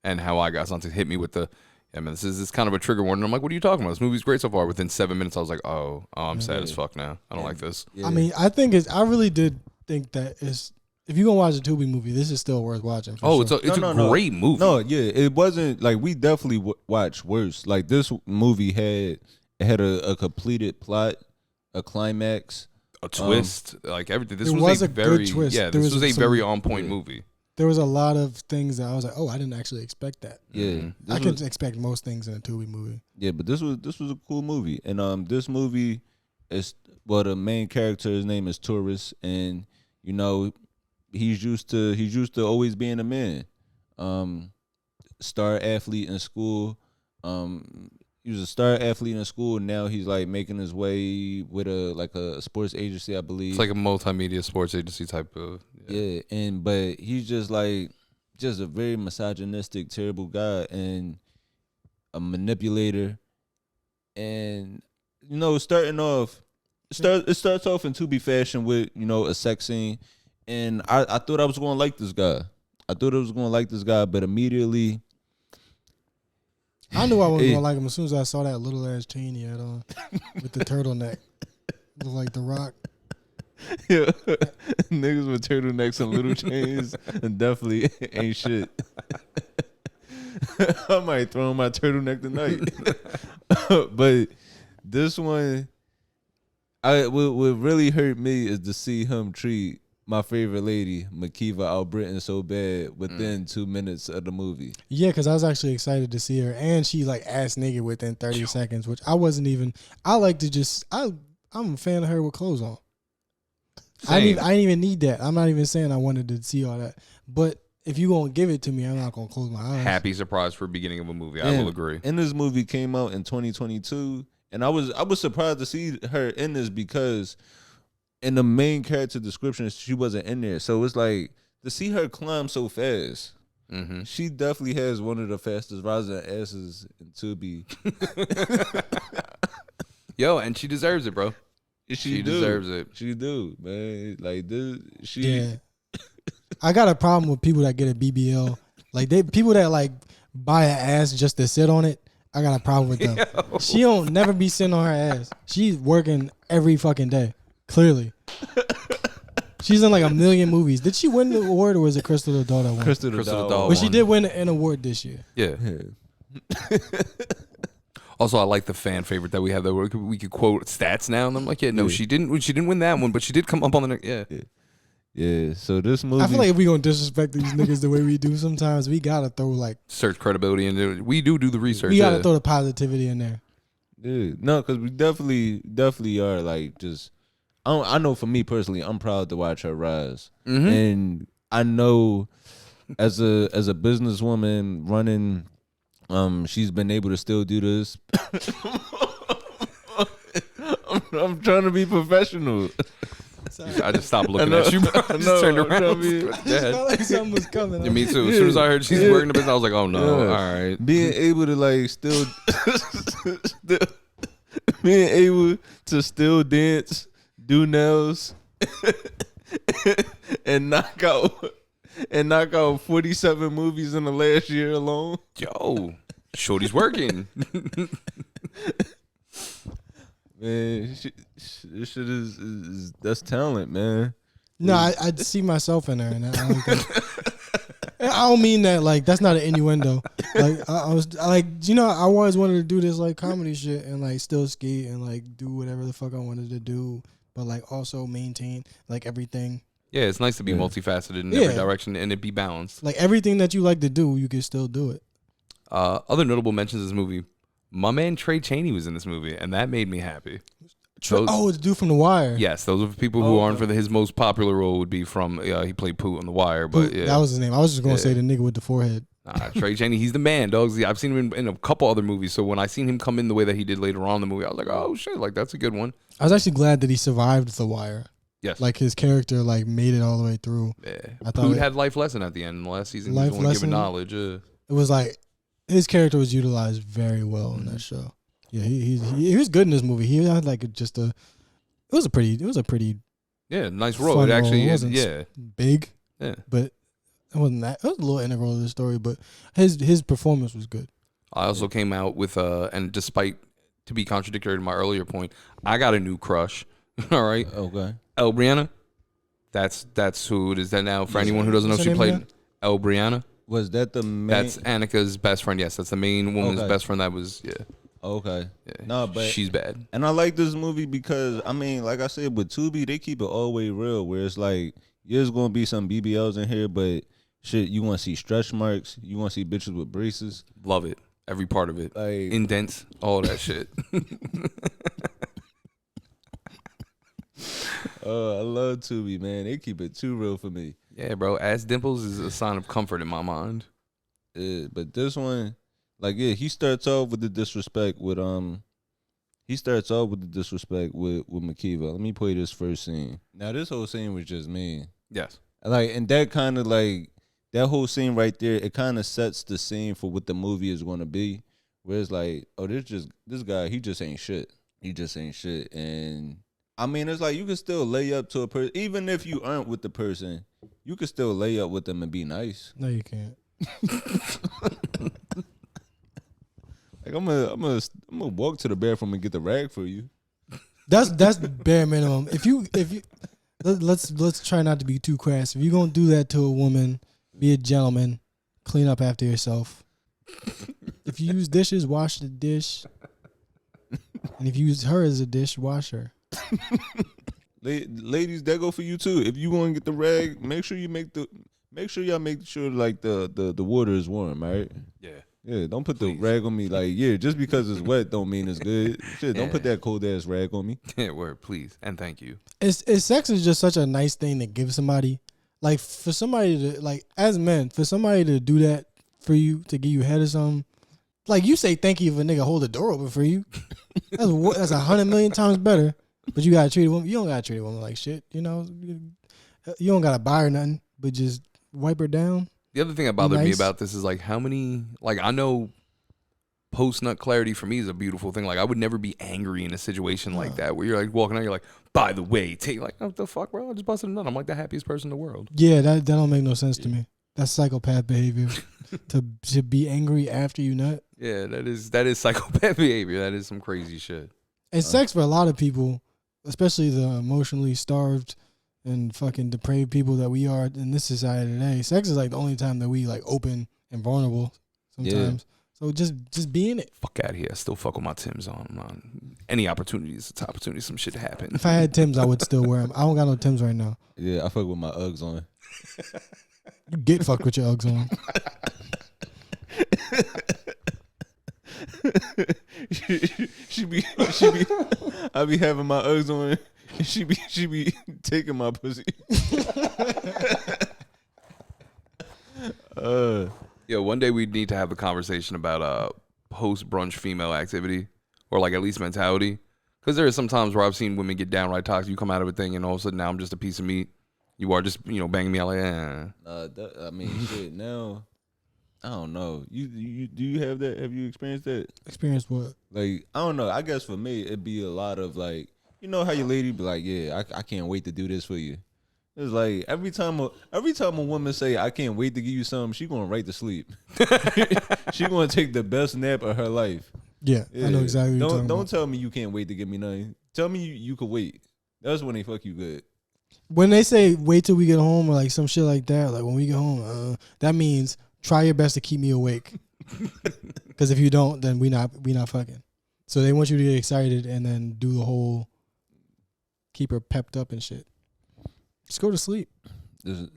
and how I got something to hit me with the, yeah, man, this is kind of a trigger warning. I'm like, what are you talking about? This movie's great so far. Within 7 minutes, I was like, oh, I'm sad as fuck now. I don't like this. Yeah. I mean, I really did think that if you're gonna watch a Tubi movie, this is still worth watching. For sure. It's a great movie. No, yeah, it wasn't like we definitely watched worse. Like this movie had a completed plot, a climax. A twist, like everything. This It was, was a a good very twist. yeah. There This was was a some- very on point movie. There was a lot of things that I was like, oh, I didn't actually expect that. Yeah, I could expect most things in a Tubi movie. Yeah, but this was a cool movie, and this movie is the main character. His name is Taurus, and you know he's used to always being a man, star athlete in school. he was a star athlete in school. And now he's like making his way with a sports agency, I believe. It's like a multimedia sports agency type of. Yeah, but he's just a very misogynistic, terrible guy and a manipulator. And starting off, it starts off in Tubi fashion with a sex scene, and I thought I was gonna like this guy. But immediately I knew I wasn't gonna like him as soon as I saw that little ass chain he had on with the turtleneck. Looked like The Rock. Yeah, niggas with turtlenecks and little chains and definitely ain't shit. I might throw on my turtleneck tonight. But this one, what really hurt me is to see him treat my favorite lady, Makiva Albritton, so bad within 2 minutes of the movie. Yeah, because I was actually excited to see her, and she like ass naked within 30 seconds, which I wasn't even. I like to just. I'm a fan of her with clothes on. I didn't even need that. I'm not even saying I wanted to see all that, but if you gonna give it to me, I'm not gonna close my eyes. Happy surprise for beginning of a movie. I will agree. And this movie came out in 2022, and I was surprised to see her in this because in the main character description she wasn't in there. So it's like to see her climb so fast. Mm-hmm. She definitely has one of the fastest rising asses in Tubi. Yo, and she deserves it, bro. She deserves it. She do, man. Like this, Yeah. I got a problem with people that get a BBL. Like people that like buy an ass just to sit on it. I got a problem with them. Yo. She don't never be sitting on her ass. She's working every fucking day. Clearly. She's in like a million movies. Did she win the award or was it Crystal the Doll that won? Crystal the Doll. But she did win an award this year. Yeah. Also, I like the fan favorite that we have that we could quote stats now, and I'm like, yeah, no, she didn't. She didn't win that one, but she did come up on the next. Yeah. Yeah. So this movie, I feel like if we gonna disrespect these niggas the way we do sometimes, we gotta throw like search credibility and we do the research. We gotta throw the positivity in there. Dude, no, because we definitely are like just. I know for me personally, I'm proud to watch her rise, and I know as a businesswoman running, she's been able to still do this. I'm trying to be professional. I just stopped looking at you. I just turned around. I just felt like something was coming. Yeah, me too. As soon as I heard she's working the business, I was like, oh no, all right. Being able to like being able to still dance, do nails, and knock out 47 movies in the last year alone. Yo, shorty's working. Man, this shit is that's talent, man. No, I see myself in her, and I don't think. I don't mean that like that's not an innuendo. Like I was like, I always wanted to do this like comedy shit and like still skate and like do whatever the fuck I wanted to do, but like also maintain like everything. Yeah, it's nice to be multifaceted in every direction and it be balanced. Like everything that you like to do, you can still do it. Other notable mentions of this movie. My man Trey Chaney was in this movie, and that made me happy. The dude from The Wire. Yes, those are the people who aren't for his most popular role would be from he played Pooh on The Wire, but yeah, that was his name. I was just gonna say the nigga with the forehead. Trey Chaney, he's the man, dogs. I've seen him in a couple other movies, so when I seen him come in the way that he did later on in the movie, I was like, oh shit, like that's a good one. I was actually glad that he survived The Wire. Yes, like his character like made it all the way through. Yeah, I thought Pooh had life lesson at the end. In the last season, he was only giving knowledge. It was like his character was utilized very well in that show. Yeah, he was good in this movie. He had like it was a pretty nice role. It actually wasn't big. Yeah, but it wasn't that. It was a little integral to the story, but his performance was good. I also came out with and despite to be contradictory to my earlier point, I got a new crush. All right, okay, El Brianna. That's who it is. That now for anyone who doesn't know, she played El Brianna. Was that the main? That's Annika's best friend. Yes, that's the main woman's best friend. That was Okay. Yeah. No, but she's bad. And I like this movie because I mean, like I said, with Tubi, they keep it all the way real. Where it's like, there's gonna be some BBLs in here, but shit, you want to see stretch marks, you want to see bitches with braces. Love it, every part of it, like indents, all that shit. Oh, I love Tubi, man. They keep it too real for me. Yeah, bro. Ass dimples is a sign of comfort in my mind. But this one, Like, yeah, he starts off with the disrespect with Makiva. Let me play this first scene. Now, this whole scene was just mean. Yes. Like, and that kind of like that whole scene right there, it kind of sets the scene for what the movie is going to be. Where it's like, oh, this guy, he just ain't shit. He just ain't shit. And I mean, it's like you can still lay up to a person, even if you aren't with the person, you can still lay up with them and be nice. No, you can't. Like I'm gonna walk to the bathroom and get the rag for you. That's bare minimum. If you let's try not to be too crass. If you're gonna do that to a woman, be a gentleman. Clean up after yourself. If you use dishes, wash the dish. And if you use her as a dish, wash her. Ladies, that go for you too. If you want to get the rag, make sure y'all make sure like the water is warm, right? Yeah. Yeah, don't put the rag on me. Like, yeah, just because it's wet don't mean it's good. Shit, don't put that cold ass rag on me. Yeah, word, please, and thank you. Sex is just such a nice thing to give somebody. Like for somebody to like as men, for somebody to do that for you, to give you head or something. Like you say thank you if a nigga hold the door open for you. That's 100 million times better. But you gotta treat a woman. You don't gotta treat a woman like shit. You know, you don't gotta buy her nothing, but just wipe her down. The other thing that bothered me about this is like how many, like I know post nut clarity for me is a beautiful thing. Like I would never be angry in a situation like that where you're like walking out, you're like, by the way, take like, what the fuck, bro? I just busted a nut. I'm like the happiest person in the world. Yeah, that don't make no sense to me. That's psychopath behavior. to be angry after you nut. Yeah, that is psychopath behavior. That is some crazy shit. And sex for a lot of people, especially the emotionally starved and fucking depraved people that we are in this society today, sex is like the only time that we like open and vulnerable sometimes. Yeah. So just be in it. Fuck out of here. I still fuck with my Timbs on. Any opportunities, it's opportunity, some shit to happen. If I had Timbs, I would still wear them. I don't got no Timbs right now. Yeah, I fuck with my Uggs on. You get fucked with your Uggs on. I be having my Uggs on. And she be taking my pussy. Yo, one day we need to have a conversation about post brunch female activity or like at least mentality. Because there are some times where I've seen women get downright toxic. You come out of a thing and all of a sudden now I'm just a piece of meat. You are just banging me out like I mean shit. Now I don't know. You do you have that? Have you experienced that? Experienced what? Like I don't know. I guess for me it'd be a lot of like. You know how your lady be like, yeah, I can't wait to do this for you. It's like every time a woman say, I can't wait to give you something, she going right to sleep. She going to take the best nap of her life. Yeah, I know exactly what you're talking about. Don't tell me you can't wait to give me nothing. Tell me you could wait. That's when they fuck you good. When they say wait till we get home or like some shit like that, like when we get home, that means try your best to keep me awake. Because if you don't, then we not fucking. So they want you to get excited and then do the whole keep her pepped up and shit. Just go to sleep. This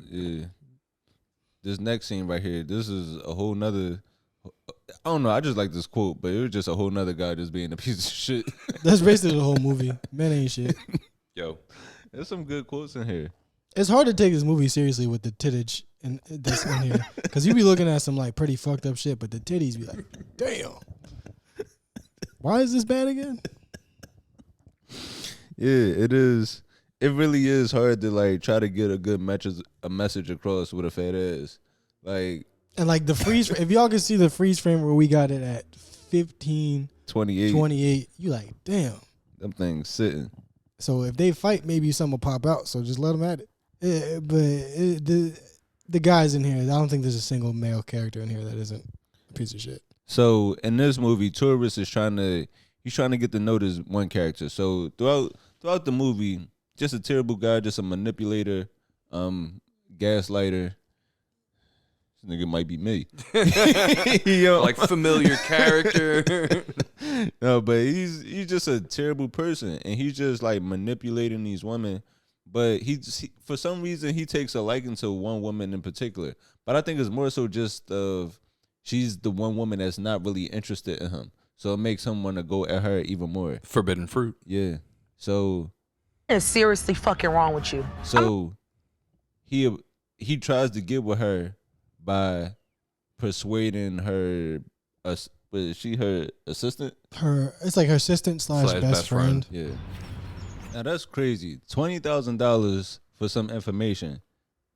next scene right here, this is a whole nother. I don't know. I just like this quote, but it was just a whole nother guy just being a piece of shit. That's basically the whole movie. Men ain't shit. Yo, there's some good quotes in here. It's hard to take this movie seriously with the tittage that's in here, because you be looking at some like pretty fucked up shit, but the titties be like, damn. Why is this bad again? Yeah, it is. It really is hard to like try to get a good message across with a fat ass. Like, and like the freeze, if y'all can see the freeze frame where we got it at 15, 28, you like, damn. Them things sitting. So if they fight, maybe something will pop out. So just let them at it. The guys in here, I don't think there's a single male character in here that isn't a piece of shit. So in this movie, Tourist is trying to get to know this one character. So throughout the movie, just a terrible guy, just a manipulator, gaslighter. This nigga might be me. like familiar character. No, but he's just a terrible person, and he's just like manipulating these women. But he for some reason he takes a liking to one woman in particular. But I think it's more so just she's the one woman that's not really interested in him. So it makes him want to go at her even more. Forbidden fruit. Yeah. So What is seriously fucking wrong with you? So he tries to get with her by persuading her But is she her assistant? It's like her assistant slash best friend. Yeah. Now that's crazy. $20,000 for some information.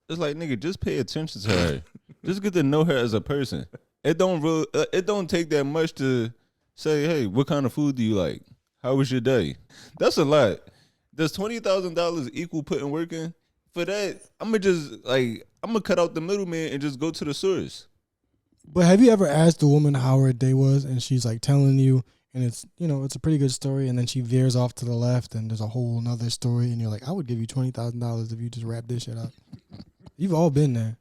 It's like, nigga, just pay attention to her. Just get to know her as a person. It don't take that much to say, hey, what kind of food do you like? How was your day? That's a lot. Does $20,000 equal putting work in? For that, I'm gonna cut out the middleman and just go to the source. But have you ever asked a woman how her day was, and she's like telling you, and it's it's a pretty good story, and then she veers off to the left, and there's a whole nother story, and you're like, I would give you $20,000 if you just wrap this shit up. You've all been there.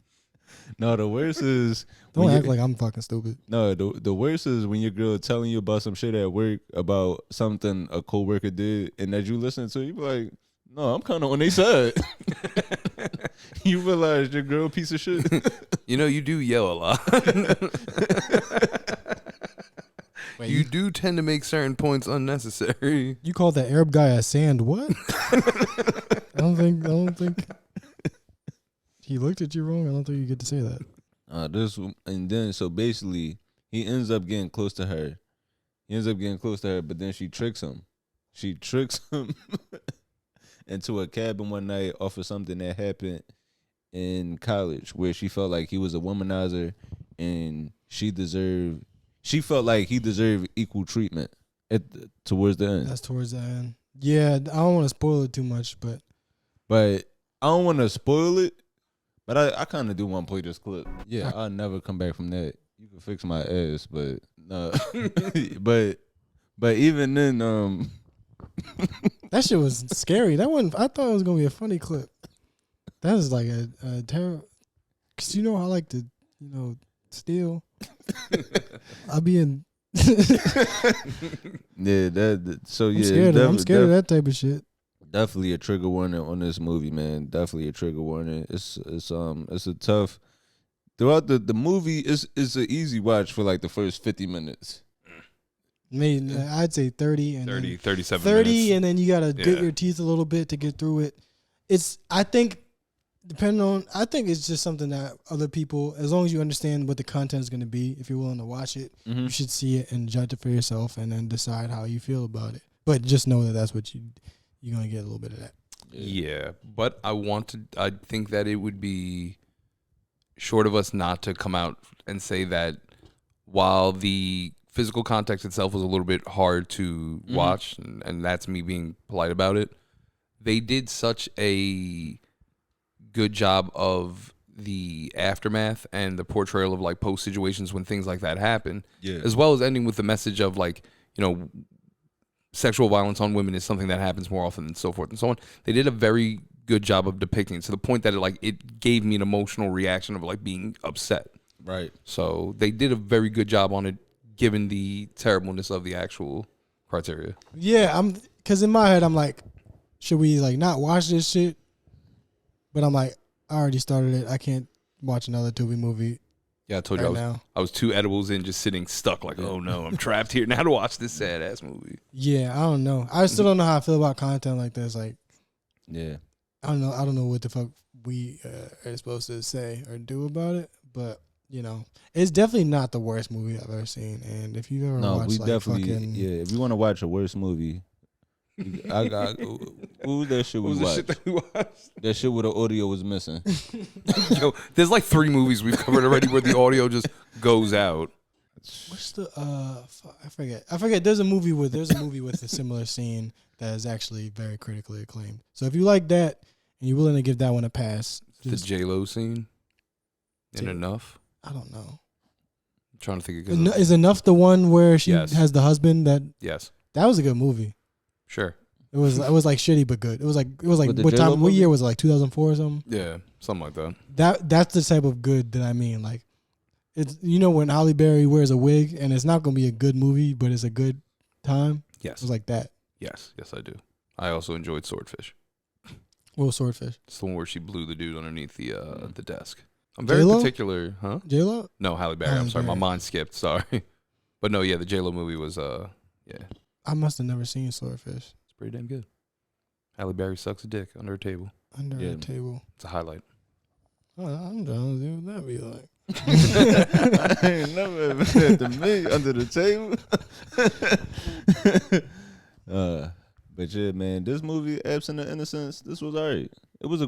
No, the worst is don't act like I'm fucking stupid. No, the worst is when your girl telling you about some shit at work about something a coworker did, and that you listen to, you be like, no, I'm kind of on their side. You realize your girl a piece of shit. You do yell a lot. Wait, you do tend to make certain points unnecessary. You called that Arab guy a sand what? I don't think he looked at you wrong. I don't think you get to say that. So basically he ends up getting close to her. But then she tricks him. Into a cabin one night off of something that happened in college where she felt like he was a womanizer and she felt like he deserved equal treatment towards the end. That's towards the end. Yeah, I don't want to spoil it too much, but I don't want to spoil it, but I kind of do want to play this clip. Yeah, I'll never come back from that. You can fix my ass, but no. but even then, that shit was scary. That wasn't. I thought it was gonna be a funny clip. That was like a terror. Cause you know how I like to, steal. I'll be in. Yeah, so yeah, I'm scared of that type of shit. Definitely a trigger warning on this movie, man. Definitely a trigger warning. It's a tough. Throughout the movie, it's an easy watch for like the first 50 minutes. Maybe I'd say 30 and 37 30 minutes. and then you gotta grit your teeth a little bit to get through it. I think it's just something that other people, as long as you understand what the content is going to be, if you're willing to watch it, you should see it and judge it for yourself and then decide how you feel about it. But just know that that's what you're going to get a little bit of that. Yeah, but I think that it would be short of us not to come out and say that while the physical context itself was a little bit hard to watch, and that's me being polite about it, they did such a good job of the aftermath and the portrayal of like post situations when things like that happen, as well as ending with the message of like, sexual violence on women is something that happens more often and so forth and so on. They did a very good job of depicting it to the point that it gave me an emotional reaction of like being upset. Right. So they did a very good job on it, given the terribleness of the actual criteria. Yeah, because in my head I'm like, should we like not watch this shit? But I'm like, I already started it. I can't watch another Tubi movie. Yeah, I told you I was 2 edibles in, just sitting stuck like, oh no, I'm trapped here now to watch this sad ass movie. Yeah, I don't know. I still don't know how I feel about content like this. Like, yeah, I don't know. I don't know what the fuck we are supposed to say or do about it. But it's definitely not the worst movie I've ever seen. And if you've ever watched, if you want to watch a worst movie, I got who that shit was watched. Shit that we watched? That shit where the audio was missing. Yo, there's like 3 movies we've covered already where the audio just goes out. What's the I forget. There's a movie with a similar scene that is actually very critically acclaimed. So if you like that and you're willing to give that one a pass, the J-Lo scene in Enough. I don't know. I'm trying to think of is Enough the one where she has the husband that? Yes. That was a good movie. Sure. It was like shitty but good. It was like what year was it, like 2004 or something? Yeah, something like that. That's the type of good that I mean. Like, it's when Halle Berry wears a wig and it's not gonna be a good movie, but it's a good time. Yes. It was like that. Yes, I do. I also enjoyed Swordfish. What was Swordfish? It's the one where she blew the dude underneath the desk. I'm very J-Lo? particular, huh? J-Lo? No, Halle Berry. I'm sorry, my mind skipped. Sorry, but no, yeah, the J-Lo movie was I must have never seen Swordfish. It's pretty damn good. Halle Berry sucks a dick under a table. Under a table. It's a highlight. Oh, I'm done with what that be like. I ain't never had the meat under the table. But yeah, man, this movie, Absent of Innocence, this was alright. It was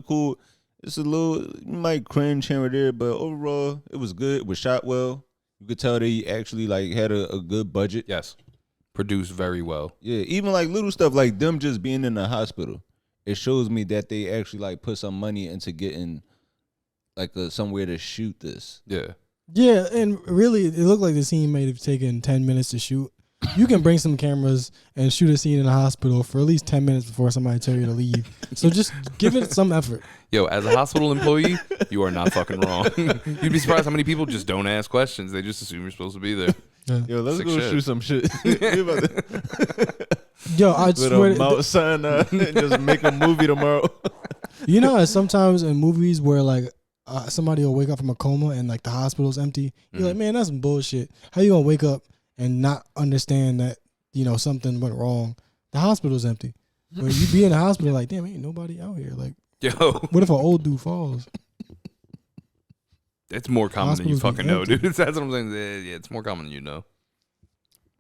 it's a little, you might cringe here or there, but overall, it was good. It was shot well. You could tell they actually like had a good budget. Yes. Produced very well. Yeah, even like little stuff like them just being in the hospital. It shows me that they actually like put some money into getting like somewhere to shoot this. Yeah. Yeah, and really, it looked like the scene might have taken 10 minutes to shoot. You can bring some cameras and shoot a scene in a hospital for at least 10 minutes before somebody tell you to leave. So just give it some effort. Yo, as a hospital employee, you are not fucking wrong. You'd be surprised how many people just don't ask questions. They just assume you're supposed to be there. Yeah. Yo, let's Sick go shit. shoot some shit. Yo, I With swear, a Mount Sinai and just make a movie tomorrow. you know, sometimes in movies where like somebody will wake up from a coma and like the hospital's empty. You're like, man, that's some bullshit. How you gonna wake up and not understand that, you know, something went wrong? The hospital's empty. But you be in the hospital like, damn, ain't nobody out here. Like, Yo, what if an old dude falls? it's more common than you Hospitals be fucking know, empty. dude. That's what I'm saying. Yeah, it's more common than you know.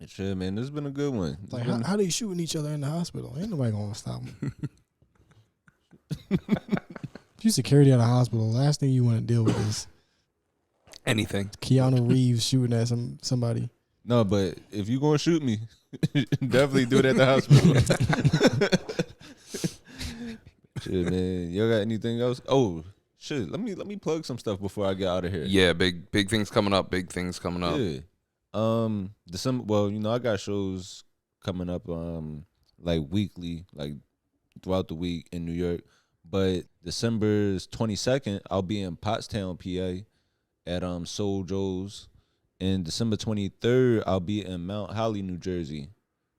Shit, man, this has been a good one. Like, how they shooting each other in the hospital? Ain't nobody gonna stop them. If you security at a hospital, last thing you want to deal with is Anything. Keanu Reeves shooting at somebody. No, but if you gonna shoot me, definitely do it at the hospital. Shit, man. Y'all got anything else? Oh, shit. Let me plug some stuff before I get out of here. Yeah, big things coming up. Big things coming up. Yeah. December. Well, you know, I got shows coming up. Like weekly, like throughout the week in New York. But December's 22nd, I'll be in Pottstown, PA, at Soul Joe's. And December 23rd, I'll be in Mount Holly, New Jersey.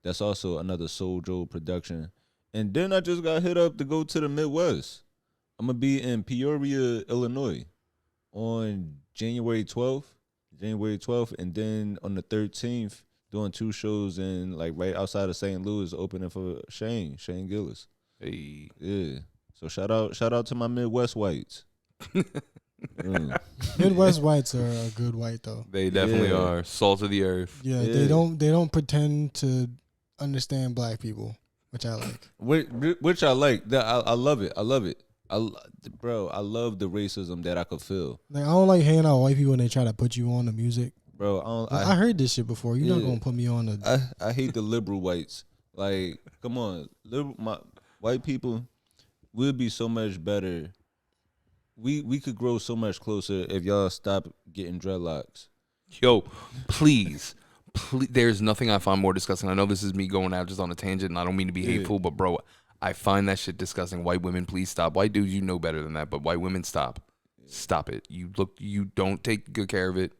That's also another Soul Joe production. And then I just got hit up to go to the Midwest. I'm gonna be in Peoria, Illinois, on January 12th, and then on the 13th, doing 2 shows in like right outside of St. Louis, opening for Shane Gillis. Hey. Yeah. So shout out to my Midwest whites. Midwest whites are a good white though. They definitely Yeah. are salt of the earth. Yeah, Yeah. they don't pretend to understand black people, which I like. Which I like. I love it. Bro, I love the racism that I could feel. Like, I don't like hanging out with white people when they try to put you on the music. Bro, I heard this shit before. You're not Yeah. gonna put me on the. I hate the liberal whites. Like, come on, white people, we'd be so much better. We could grow so much closer if y'all stop getting dreadlocks. Yo, please, there's nothing I find more disgusting. I know this is me going out just on a tangent, and I don't mean to be hateful, but bro, I find that shit disgusting. White women, please stop. White dudes, you know better than that, but white women, stop. Stop it. You don't take good care of it.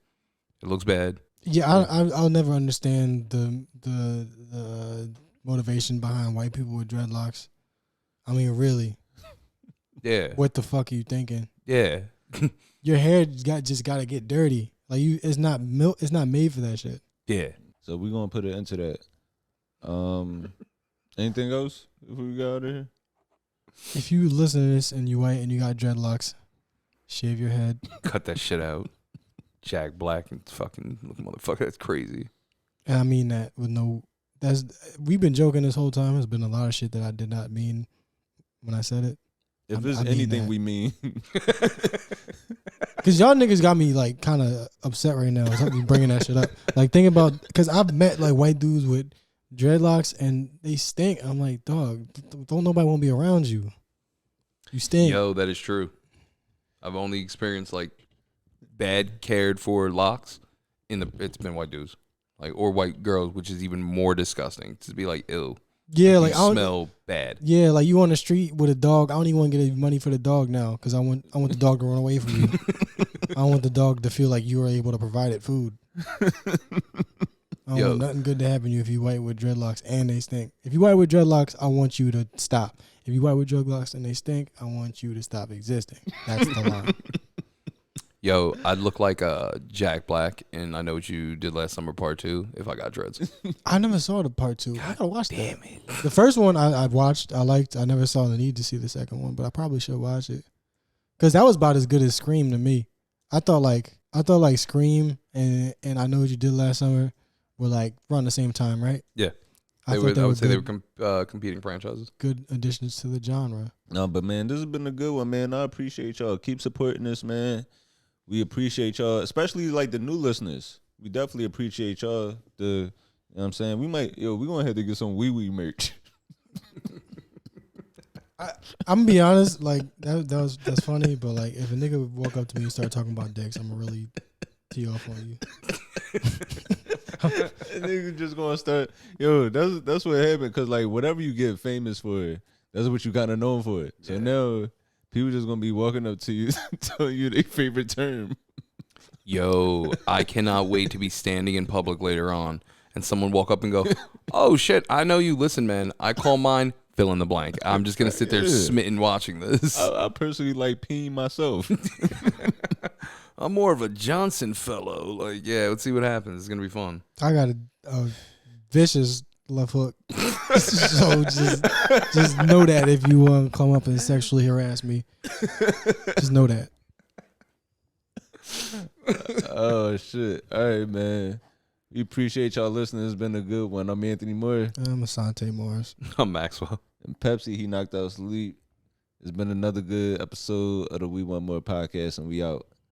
It looks bad. Yeah, I'll never understand the motivation behind white people with dreadlocks. I mean, really, Yeah. what the fuck are you thinking? Yeah. Your hair just gotta get dirty. Like, it's not it's not made for that shit. Yeah. So we're gonna put it into that. Anything else before we go out of here? If you listen to this and you white and you got dreadlocks, shave your head. Cut that shit out. Jack Black and fucking motherfucker. That's crazy. And I mean that with no. We've been joking this whole time. There's been a lot of shit that I did not mean when I said it. If I there's mean anything that. we mean, Cause y'all niggas got me like kind of upset right now. So me bringing that shit up. Like, think about, cause I've met like white dudes with dreadlocks and they stink. I'm like, dog, don't nobody want to be around you. You stink. Yo, that is true. I've only experienced like bad cared for locks it's been white dudes. Like, or white girls, which is even more disgusting. To be like, ew. Yeah, like, you I don't smell bad. Yeah, like, you on the street with a dog. I don't even want to get any money for the dog now because I want the dog to run away from you. I don't want the dog to feel like you were able to provide it food. I don't want nothing good to happen to you if you white with dreadlocks and they stink. If you white with dreadlocks, I want you to stop. If you white with dreadlocks and they stink, I want you to stop existing. That's the line. Yo, I'd look like Jack Black, and I Know What You Did Last Summer Part 2 if I got dreads. I never saw the part 2. I gotta watch that. Damn it. The first one I watched, I liked. I never saw the need to see the second one, but I probably should watch it because that was about as good as Scream to me. I thought, like, I thought like Scream and I Know What You Did Last Summer were like around the same time, right? Yeah. I I would say good, they were competing franchises. good additions to the genre. No, but man, this has been a good one, man. I appreciate y'all. Keep supporting us, man. We appreciate y'all, especially like the new listeners. We definitely appreciate y'all. You know what I'm saying? We're gonna have to get some wee merch. I'm gonna be honest, like that's funny, but like if a nigga would walk up to me and start talking about dicks, I'm gonna really tee off on you. Nigga just gonna start. Yo, that's what happened. Cause like whatever you get famous for, that's what you kind of known for. So now people just gonna be walking up to you, telling you their favorite term. Yo, I cannot wait to be standing in public later on and someone walk up and go, "Oh shit, I know you. Listen, man, I call mine fill in the blank." I'm just gonna sit there smitten watching this. I personally like peeing myself. I'm more of a Johnson fellow. Like, yeah, let's see what happens. It's gonna be fun. I got a vicious left hook, so just know that if you want to come up and sexually harass me, just know that. Oh shit! All right, man. We appreciate y'all listening. It's been a good one. I'm Anthony Moore. I'm Asante Morris. I'm Maxwell. And Pepsi, he knocked out sleep. It's been another good episode of the We Want More podcast, and we out.